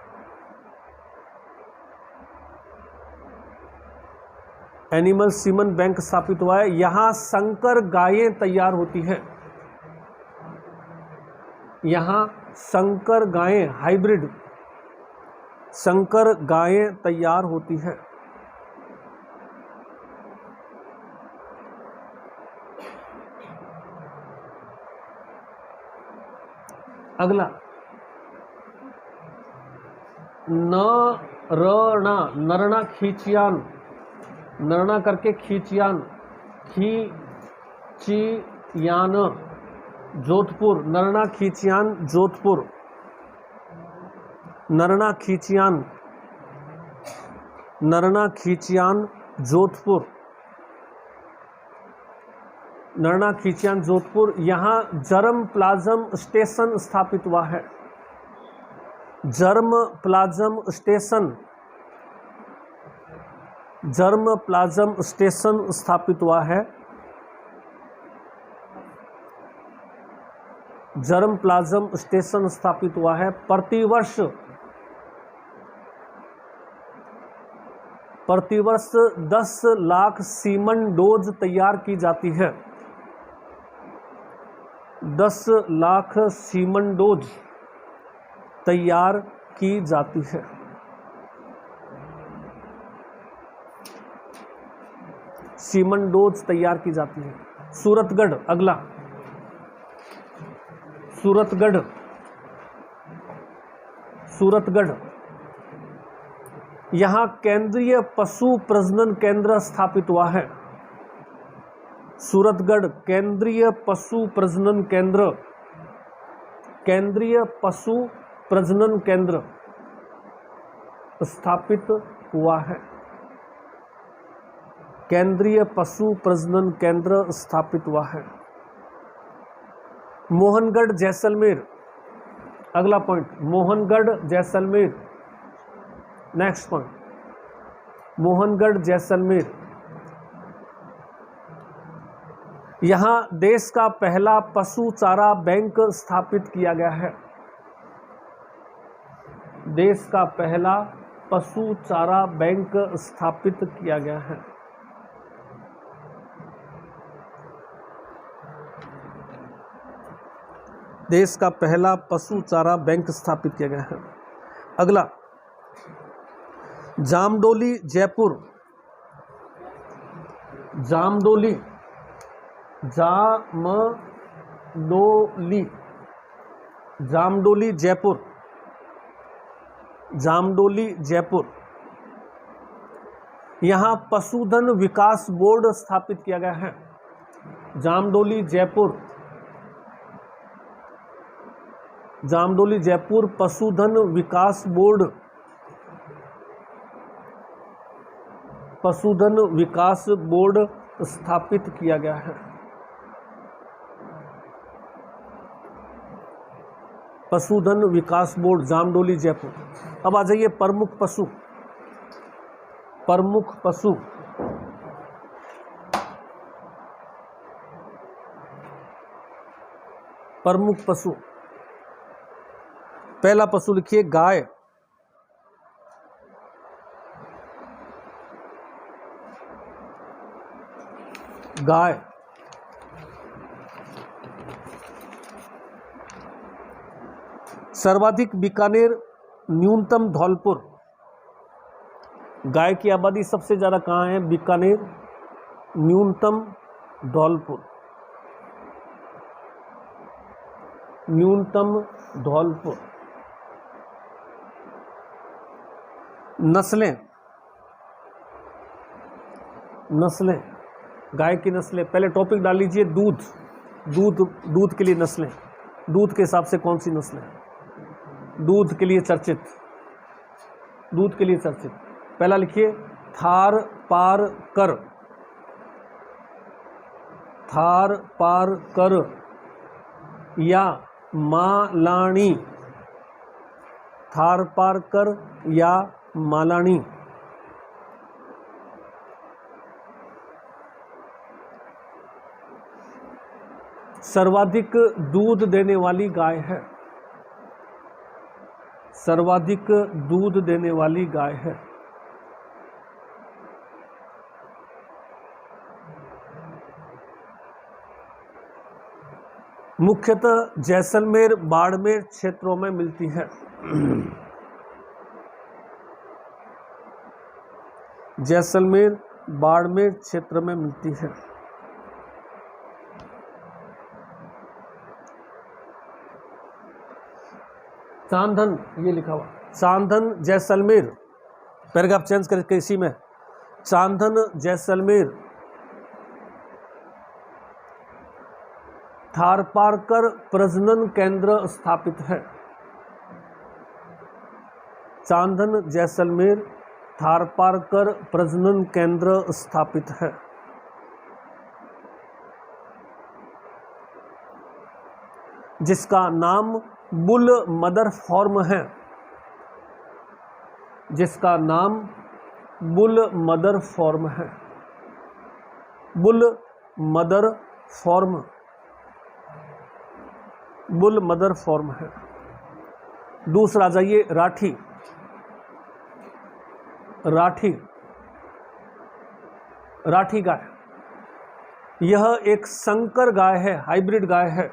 एनिमल सीमन बैंक स्थापित हुआ है। यहां संकर गायें तैयार होती हैं। यहां संकर गायें, हाइब्रिड संकर गायें तैयार होती हैं। अगला, नरणा, नरणा खींचियान, नरणा करके खींचियान, खींचियान जोधपुर, नरणा खींचियान जोधपुर, नरणा खींचियान, नरणा खींचियान जोधपुर, नरणा खींचियान जोधपुर। यहां जर्म प्लाज्म स्टेशन स्थापित हुआ है। Germ plasm station, germ plasm station स्थापित हुआ है। जर्म प्लाज्म स्टेशन स्थापित हुआ है। प्रतिवर्ष 10 लाख सीमन डोज तैयार की जाती है। 10 लाख सीमन डोज तैयार की जाती है। सीमन डोज तैयार की जाती है। सूरतगढ़, अगला, सूरतगढ़, सूरतगढ़। यहां केंद्रीय पशु प्रजनन केंद्र स्थापित हुआ है। सूरतगढ़ केंद्रीय पशु प्रजनन केंद्र, केंद्रीय पशु प्रजनन केंद्र स्थापित हुआ है। केंद्रीय पशु प्रजनन केंद्र स्थापित हुआ है। मोहनगढ़ जैसलमेर, अगला point, Mohangarh Jaisalmer. Next point, Mohangarh Jaisalmer. यहां देश का पहला पशु चारा बैंक स्थापित किया गया है। देश का पहला पशु चारा बैंक स्थापित किया गया है। देश का पहला पशु चारा बैंक स्थापित किया गया है। अगला, जामडोली जयपुर, जामडोली, जामडोली, जामडोली जयपुर, जामडोली जयपुर। यहां पशुधन विकास बोर्ड स्थापित किया गया है। जामडोली जयपुर, जामडोली जयपुर पशुधन विकास बोर्ड, पशुधन विकास बोर्ड स्थापित किया गया है। पशुधन विकास बोर्ड जामडोली जयपुर। अब आ जाइए प्रमुख पशु, प्रमुख पशु, प्रमुख पशु। पहला पशु लिखिए गाय, गाय। सर्वाधिक बीकानेर, न्यूनतम धौलपुर। गाय की आबादी सबसे ज्यादा कहाँ है? बीकानेर, न्यूनतम धौलपुर, न्यूनतम धौलपुर। नस्लें, नस्लें, गाय की नस्लें। पहले टॉपिक डाल लीजिए दूध, दूध, दूध के लिए नस्लें। दूध के हिसाब से कौन सी नस्लें? दूध के लिए चर्चित, दूध के लिए चर्चित। पहला लिखिए थार पार कर, थार पार कर या मालानी, थार पार कर या मालानी। सर्वाधिक दूध देने वाली गाय है। सर्वाधिक दूध देने वाली गाय है। मुख्यतः जैसलमेर बाड़मेर क्षेत्रों में मिलती है। जैसलमेर बाड़मेर क्षेत्र में मिलती है। चांदन, ये लिखा हुआ चांदन जैसलमेर, पैराग्राफ चेंज करके इसी में चांदन जैसलमेर थारपारकर प्रजनन केंद्र स्थापित है। चांदन जैसलमेर थारपारकर प्रजनन केंद्र स्थापित है। जिसका नाम बुल मदर फॉर्म है। जिसका नाम बुल मदर फॉर्म है। Bull mother farm, bull mother form है। दूसरा जाइए राठी। राठी, राठी गाय, यह एक संकर गाय है, हाइब्रिड गाय है।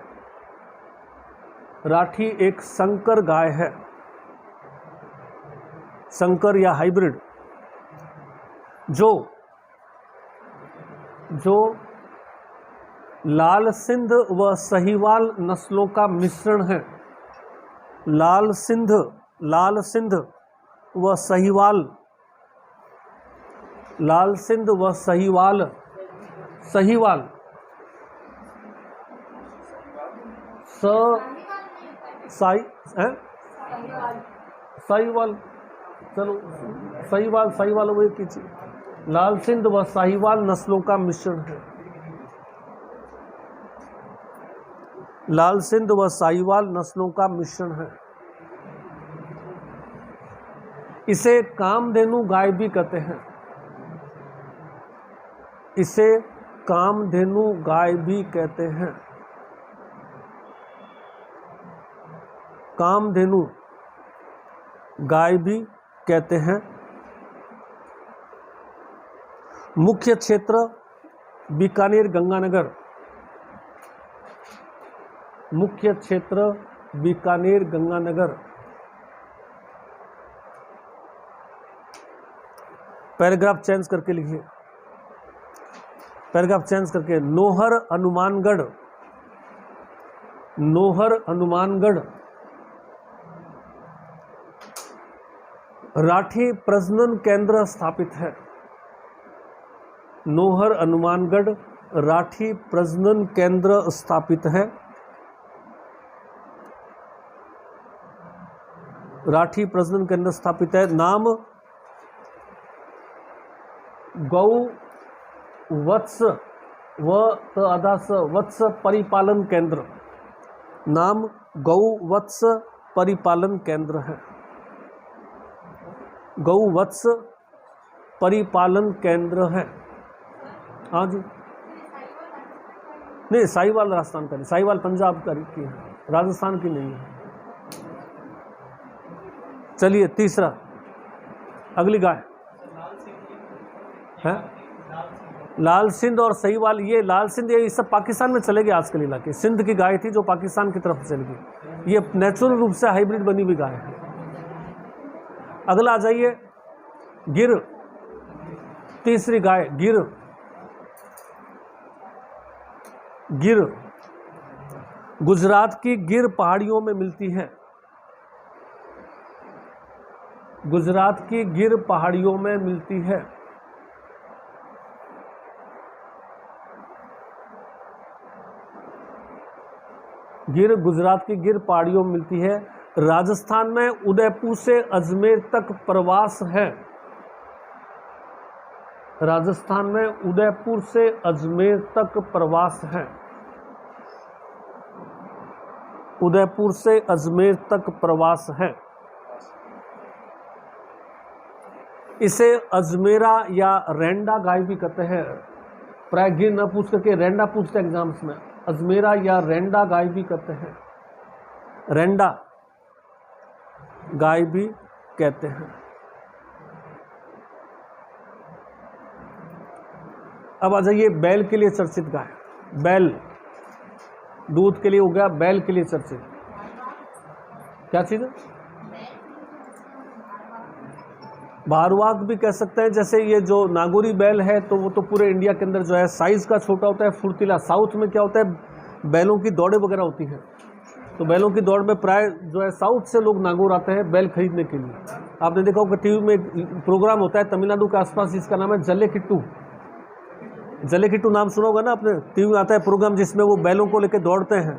राठी एक संकर गाय है, संकर या हाइब्रिड, जो लाल सिंध व सहीवाल नस्लों का मिश्रण है। लाल सिंध व सहीवाल, लाल सिंध व सहीवाल, सहीवाल साहीवाल, चलो साहीवाल वो कीजिए। लाल सिंध व साहीवाल नस्लों का मिश्रण है। लाल सिंध व साहीवाल नस्लों का मिश्रण है। इसे कामधेनु गाय भी कहते हैं। इसे कामधेनु गाय भी कहते हैं। कामधेनु गाय भी कहते हैं। मुख्य क्षेत्र बीकानेर गंगानगर। मुख्य क्षेत्र बीकानेर गंगानगर। पैराग्राफ चेंज करके लिखिए। पैराग्राफ चेंज करके नोहर हनुमानगढ़। नोहर हनुमानगढ़ राठी प्रजनन केंद्र स्थापित है। नोहर हनुमानगढ़ राठी प्रजनन केंद्र स्थापित है। राठी प्रजनन केंद्र स्थापित है। नाम गौ वत्स व वत्स परिपालन केंद्र। नाम गौ वत्स परिपालन केंद्र है। गौ वत्स परिपालन केंद्र है। हाँ जी, नहीं साहीवाल राजस्थान का नहीं, साहीवाल पंजाब की है, राजस्थान की नहीं है। चलिए तीसरा, अगली गाय है लाल सिंध और सहीवाल। ये लाल सिंध ये सब पाकिस्तान में चले गए आजकल इलाके। सिंध की गाय थी जो पाकिस्तान की तरफ चली गई। ये नेचुरल रूप से हाइब्रिड बनी हुई गाय है। अगला आ जाइए गिर। तीसरी गाय गिर। गिर गुजरात की गिर पहाड़ियों में मिलती है। गुजरात की गिर पहाड़ियों में मिलती है। गिर गुजरात की गिर पहाड़ियों में मिलती है। राजस्थान में उदयपुर से अजमेर तक प्रवास है। राजस्थान में उदयपुर से अजमेर तक प्रवास है। उदयपुर से अजमेर तक प्रवास है। इसे अजमेरा या रेंडा गाय भी कहते हैं। प्राय गिर न पूछ करके रेंडा पूछते एग्जाम्स में। अजमेरा या रेंडा गाय भी कहते हैं, रेंडा गाय भी कहते हैं। अब आ जाइए बैल के लिए चर्चित गाय। बैल दूध के लिए हो गया, बैल के लिए चर्चित क्या चीज है? भारवाक भी कह सकते हैं। जैसे ये जो नागौरी बैल है तो वो तो पूरे इंडिया के अंदर जो है साइज का छोटा होता है, फुर्तीला। साउथ में क्या होता है, बैलों की दौड़ें वगैरह होती हैं, तो बैलों की दौड़ में प्राय जो है साउथ से लोग नागौर आते हैं बैल खरीदने के लिए। आपने देखा होगा टीवी में एक प्रोग्राम होता है तमिलनाडु के आसपास जिसका नाम है जल्लेकिट्टू। जल्लेकिट्टू नाम सुना होगा ना आपने, टीवी में आता है प्रोग्राम जिसमें वो बैलों को लेकर दौड़ते हैं।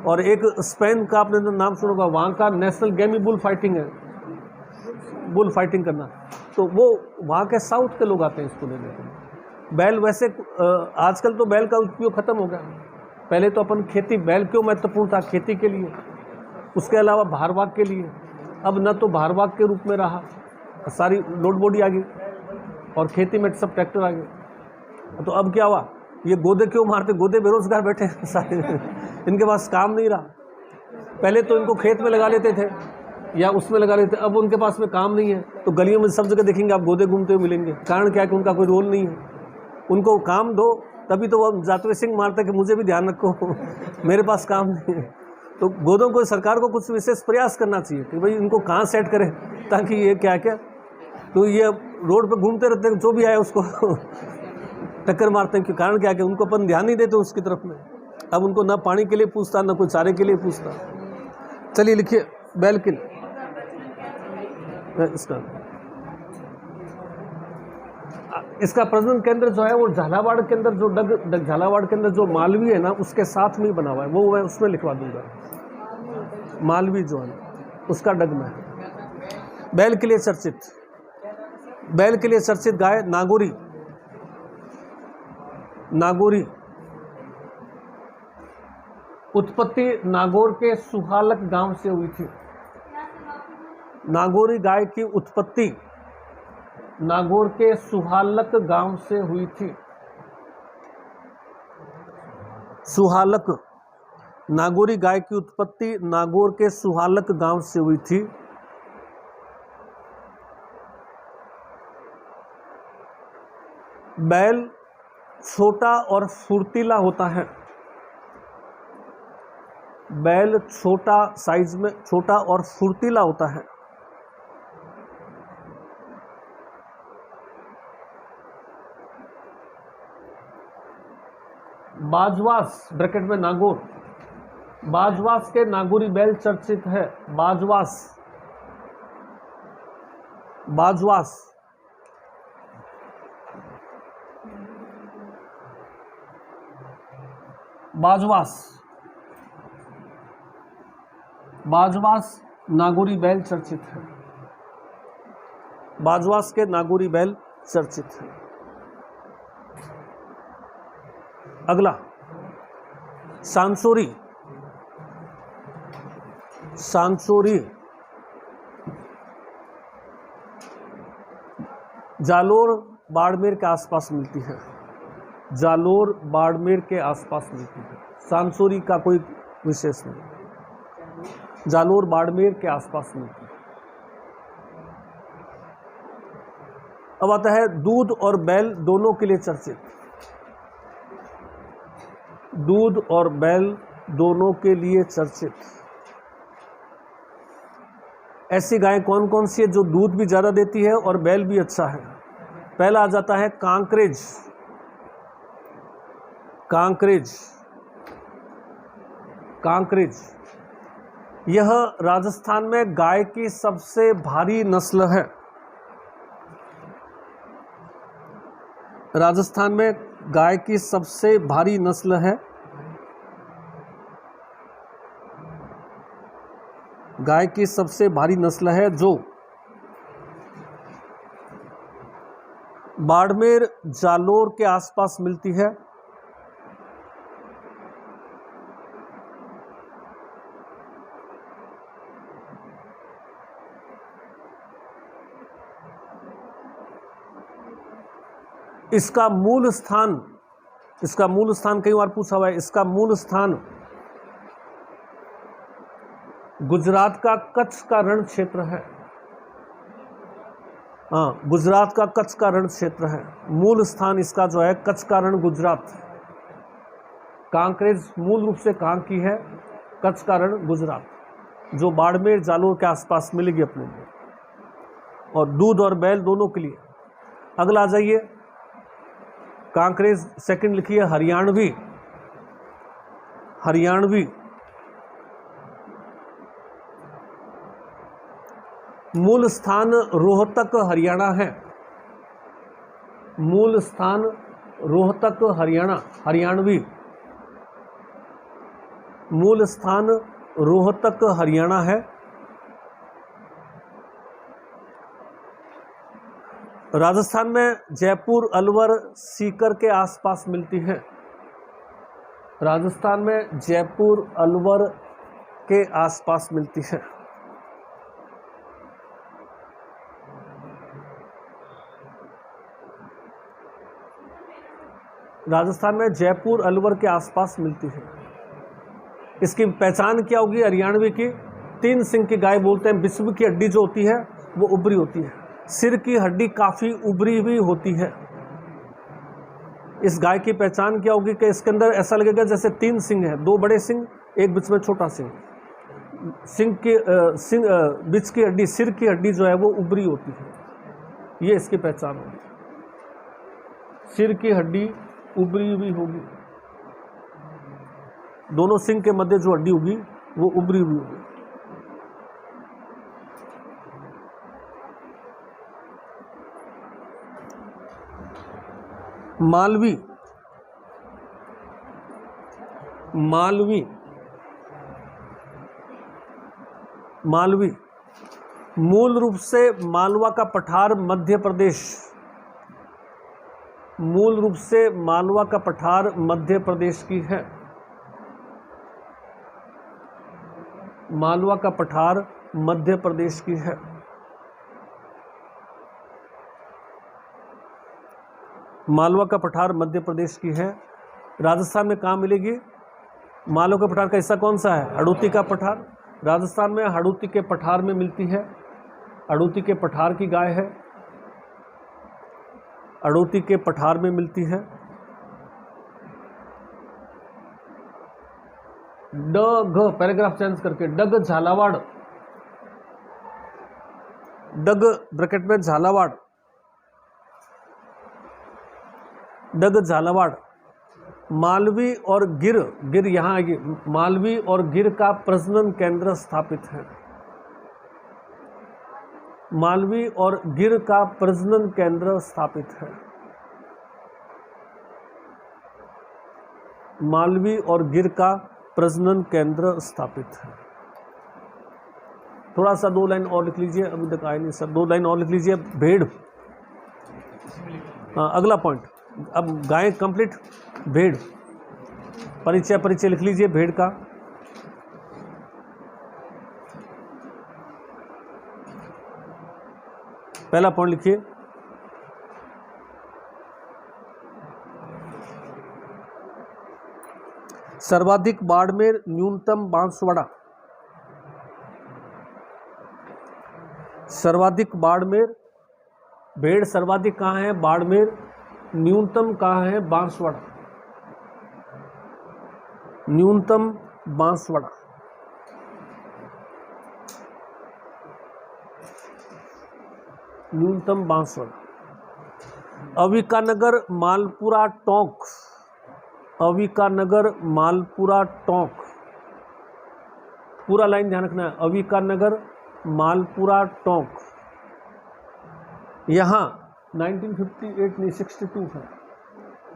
और एक स्पेन का आपने नाम सुना होगा, वहाँ का नेशनल गेम ही बुल फाइटिंग है, बुल फाइटिंग करना। तो वो वहाँ के साउथ के लोग आते हैं इसको लेने के लिए। बैल वैसे आजकल तो बैल का उपयोग खत्म हो गया। पहले तो अपन खेती, बैल क्यों महत्वपूर्ण था, खेती के लिए, उसके अलावा भारवाक के लिए। अब न तो भारवाक के रूप में रहा, सारी लोड बोडी आ गई और खेती में सब ट्रैक्टर आ गए। तो अब क्या हुआ, ये गोदे क्यों मारते, गोदे बेरोजगार बैठे हैं सारे इनके पास काम नहीं रहा। पहले तो इनको खेत में लगा लेते थे या उसमें लगा लेते, अब उनके पास में काम नहीं है तो गलियों में सब जगह देखेंगे आप गोदे घूमते हुए मिलेंगे। कारण क्या है कि उनका कोई रोल नहीं है, उनको काम दो तभी तो वो जातवे सिंह मारते कि मुझे भी ध्यान रखो मेरे पास काम नहीं है। तो गोदों को सरकार को कुछ विशेष प्रयास करना चाहिए कि भाई इनको कहाँ सेट करें ताकि ये क्या क्या, तो ये रोड पे घूमते रहते हैं, जो भी आए उसको टक्कर मारते हैं। कारण क्या है कि उनको अपन ध्यान नहीं देते उसकी तरफ में। अब उनको ना पानी के लिए पूछता ना कोई चारे के लिए पूछता। चलिए लिखिए बैल के लिए इसका प्रजनन केंद्र जो है वो झालावाड़ के अंदर, जो झालावाड़ के अंदर जो मालवी है ना उसके साथ में ही बना हुआ है, वो मैं उसमें लिखवा दूंगा। मालवी जो है उसका डग में है। बैल के लिए चर्चित, बैल के लिए चर्चित गाय नागौरी। नागौरी उत्पत्ति नागौर के सुहालक गांव से हुई थी। नागौरी गाय की उत्पत्ति नागौर के सुहालक गांव से हुई थी। सुहालक, नागौरी गाय की उत्पत्ति नागौर के सुहालक गांव से हुई थी। बैल छोटा और फुर्तीला होता है। बैल छोटा साइज में, छोटा और फुर्तीला होता है। बाजवास ब्रैकेट में नागौर, बाजवास के नागौरी बैल चर्चित है। बाजवास, बाजवास बाजवास बाजवास नागौरी बैल चर्चित है। बाजवास के नागौरी बैल चर्चित है। अगला सांसोरी। सांसोरी जालोर बाड़मेर के आसपास मिलती है। जालोर बाड़मेर के आसपास मिलती है। सांसोरी का कोई विशेष नहीं, जालोर बाड़मेर के आसपास मिलती है। अब आता है दूध और बैल दोनों के लिए चर्चित। दूध और बैल दोनों के लिए चर्चित ऐसी गायें कौन कौन सी है जो दूध भी ज्यादा देती है और बैल भी अच्छा है? पहला आ जाता है कांकरेज। कांकरेज, कांकरेज यह राजस्थान में गाय की सबसे भारी नस्ल है। राजस्थान में गाय की सबसे भारी नस्ल है। गाय की सबसे भारी नस्ल है जो बाड़मेर जालोर के आसपास मिलती है। इसका मूल स्थान इसका मूल स्थान कई बार पूछा हुआ है, इसका मूल स्थान गुजरात का कच्छ का रण क्षेत्र है। हाँ, गुजरात का कच्छ का रण क्षेत्र है। मूल स्थान इसका जो है कच्छ का रण गुजरात। कांकरेज मूल रूप से कहाँ की है? कच्छ का रण गुजरात, जो बाड़मेर जालोर के आसपास मिलेगी अपने लिए, और दूध और बैल दोनों के लिए। अगला आ जाइए, कांकरेज सेकंड लिखिए हरियाणवी। हरियाणवी मूल स्थान रोहतक हरियाणा है। मूल स्थान रोहतक हरियाणा, हरियाणवी मूल स्थान रोहतक हरियाणा है। राजस्थान में जयपुर, अलवर, सीकर के आसपास मिलती है। राजस्थान में जयपुर, अलवर के आसपास मिलती है। राजस्थान में जयपुर, अलवर के आसपास मिलती है। इसकी पहचान क्या होगी हरियाणवी की? 3 सिंग की गाय बोलते हैं। बिस्व की हड्डी जो होती है वो उभरी होती है, सिर की हड्डी काफ़ी उभरी हुई होती है। इस गाय की पहचान क्या होगी कि इसके अंदर ऐसा लगेगा जैसे 3 सिंग हैं, 2 बड़े सिंग, एक बीच में छोटा सिंग। बीच की हड्डी, सिर की हड्डी जो है वो उभरी होती है, ये इसकी पहचान होगी। सिर की हड्डी उभरी हुई होगी, दोनों सिंग के मध्य जो हड्डी होगी वो उभरी हुई होगी। मालवी, मालवी, मालवी मूल रूप से मालवा का पठार मध्य प्रदेश, मूल रूप से मालवा का पठार मध्य प्रदेश की है। मालवा का पठार मध्य प्रदेश की है। मालवा का पठार मध्य प्रदेश की है। राजस्थान में कहाँ मिलेगी? मालवा का पठार का हिस्सा कौन सा है? हड़ौती का पठार। राजस्थान में हड़ौती के पठार में मिलती है। हड़ौती के पठार की गाय है, हड़ौती के पठार में मिलती है। डग, पैराग्राफ चेंज करके डग झालावाड़, डग ब्रैकेट में झालावाड़, डग झालावाड़। मालवी और गिर, गिर यहाँ आएगी, मालवी और गिर का प्रजनन केंद्र स्थापित है। मालवी और गिर का प्रजनन केंद्र स्थापित है। मालवी और गिर का प्रजनन केंद्र स्थापित है। थोड़ा सा 2 लाइन और लिख लीजिए, अभी तक आए नहीं सर, 2 लाइन और लिख लीजिए। भेड़, हाँ अगला पॉइंट, अब गाय कंप्लीट। भेड़, परिचय, परिचय लिख लीजिए भेड़ का। पहला पॉइंट लिखिए, सर्वाधिक बाड़मेर, न्यूनतम बांसवाड़ा। सर्वाधिक बाड़मेर, भेड़ सर्वाधिक कहाँ है? बाड़मेर। न्यूनतम कहाँ है? बांसवाड़ा। न्यूनतम बांसवाड़ा। न्यूनतम बांसवाड़ा। अविकानगर, मालपुरा, टोंक। अविकानगर, मालपुरा, टोंक। पूरा लाइन ध्यान रखना है, अविकानगर, मालपुरा, टोंक। यहाँ 1958 नहीं 62 है।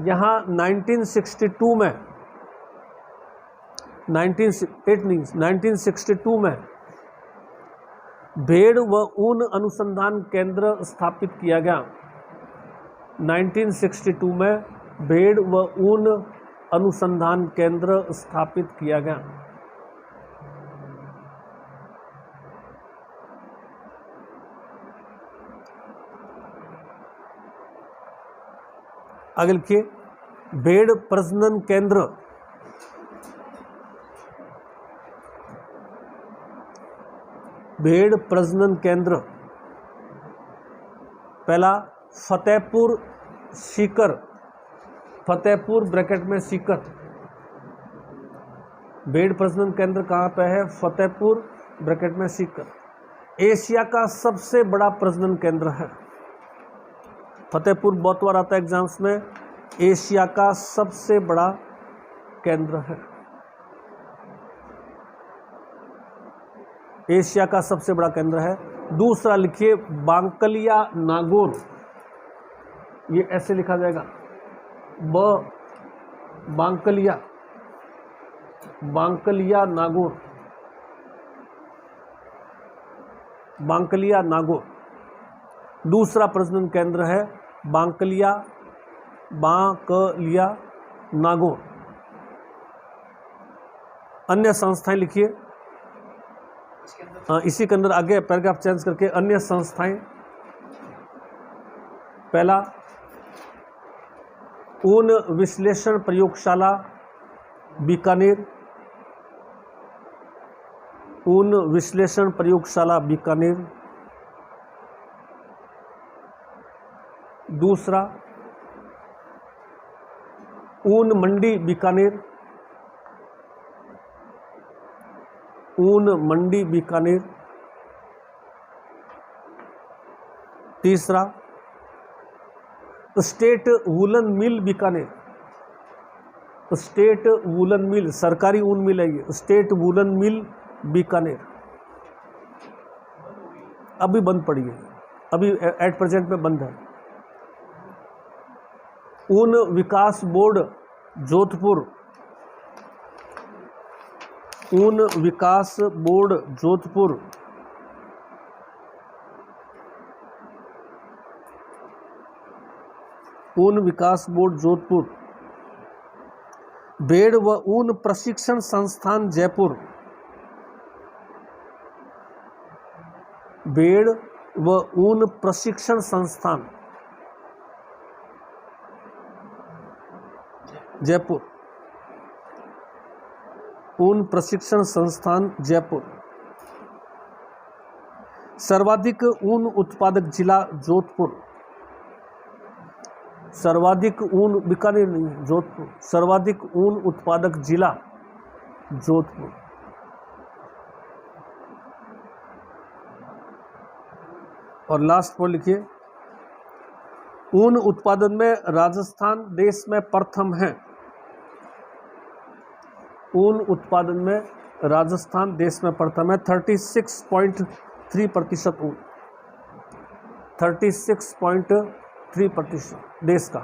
यहाँ 1962 में 1962 में भेड़ व ऊन अनुसंधान केंद्र स्थापित किया गया। 1962 में भेड़ व ऊन अनुसंधान केंद्र स्थापित किया गया। आगे लिखिए, भेड़ प्रजनन केंद्र, भेड़ प्रजनन केंद्र पहला फतेहपुर सीकर, फतेहपुर ब्रैकेट में सीकर, भेड़ प्रजनन केंद्र कहाँ पे है? फतेहपुर ब्रैकेट में सीकर। एशिया का सबसे बड़ा प्रजनन केंद्र है। फतेहपुर बहुत बार आता है एग्जाम्स में, एशिया का सबसे बड़ा केंद्र है, एशिया का सबसे बड़ा केंद्र है। दूसरा लिखिए बांकलिया नागौर, ये ऐसे लिखा जाएगा बांकलिया, बांकलिया नागौर, बांकलिया नागौर दूसरा प्रजनन केंद्र है, बांकलिया नागौर। अन्य संस्थाएं लिखिए, इसी के अंदर आगे पैराग्राफ चेंज करके अन्य संस्थाएं। पहला ऊन विश्लेषण प्रयोगशाला बीकानेर, ऊन विश्लेषण प्रयोगशाला बीकानेर। दूसरा ऊन मंडी बीकानेर, ऊन मंडी बीकानेर। तीसरा स्टेट वूलन मिल बीकानेर, स्टेट वूलन मिल, सरकारी ऊन मिल है ये, स्टेट वूलन मिल बीकानेर। अभी बंद पड़ी है, अभी एट प्रेजेंट में बंद है। ऊन विकास बोर्ड जोधपुर, ऊन विकास बोर्ड जोधपुर। ऊन विकास बोर्ड जोधपुर। भेड़ व ऊन प्रशिक्षण संस्थान जयपुर, भेड़ व ऊन प्रशिक्षण संस्थान जयपुर, ऊन प्रशिक्षण संस्थान जयपुर। सर्वाधिक ऊन उत्पादक जिला जोधपुर, सर्वाधिक ऊन बीकानेर नहीं है, जोधपुर, सर्वाधिक ऊन उत्पादक जिला जोधपुर। और लास्ट पर लिखिए ऊन उत्पादन में राजस्थान देश में प्रथम है, ऊन उत्पादन में राजस्थान देश में प्रथम है। 36.3% ऊन, 36.3% देश का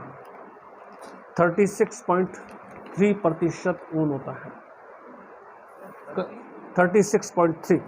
36.3% ऊन होता है, 36.3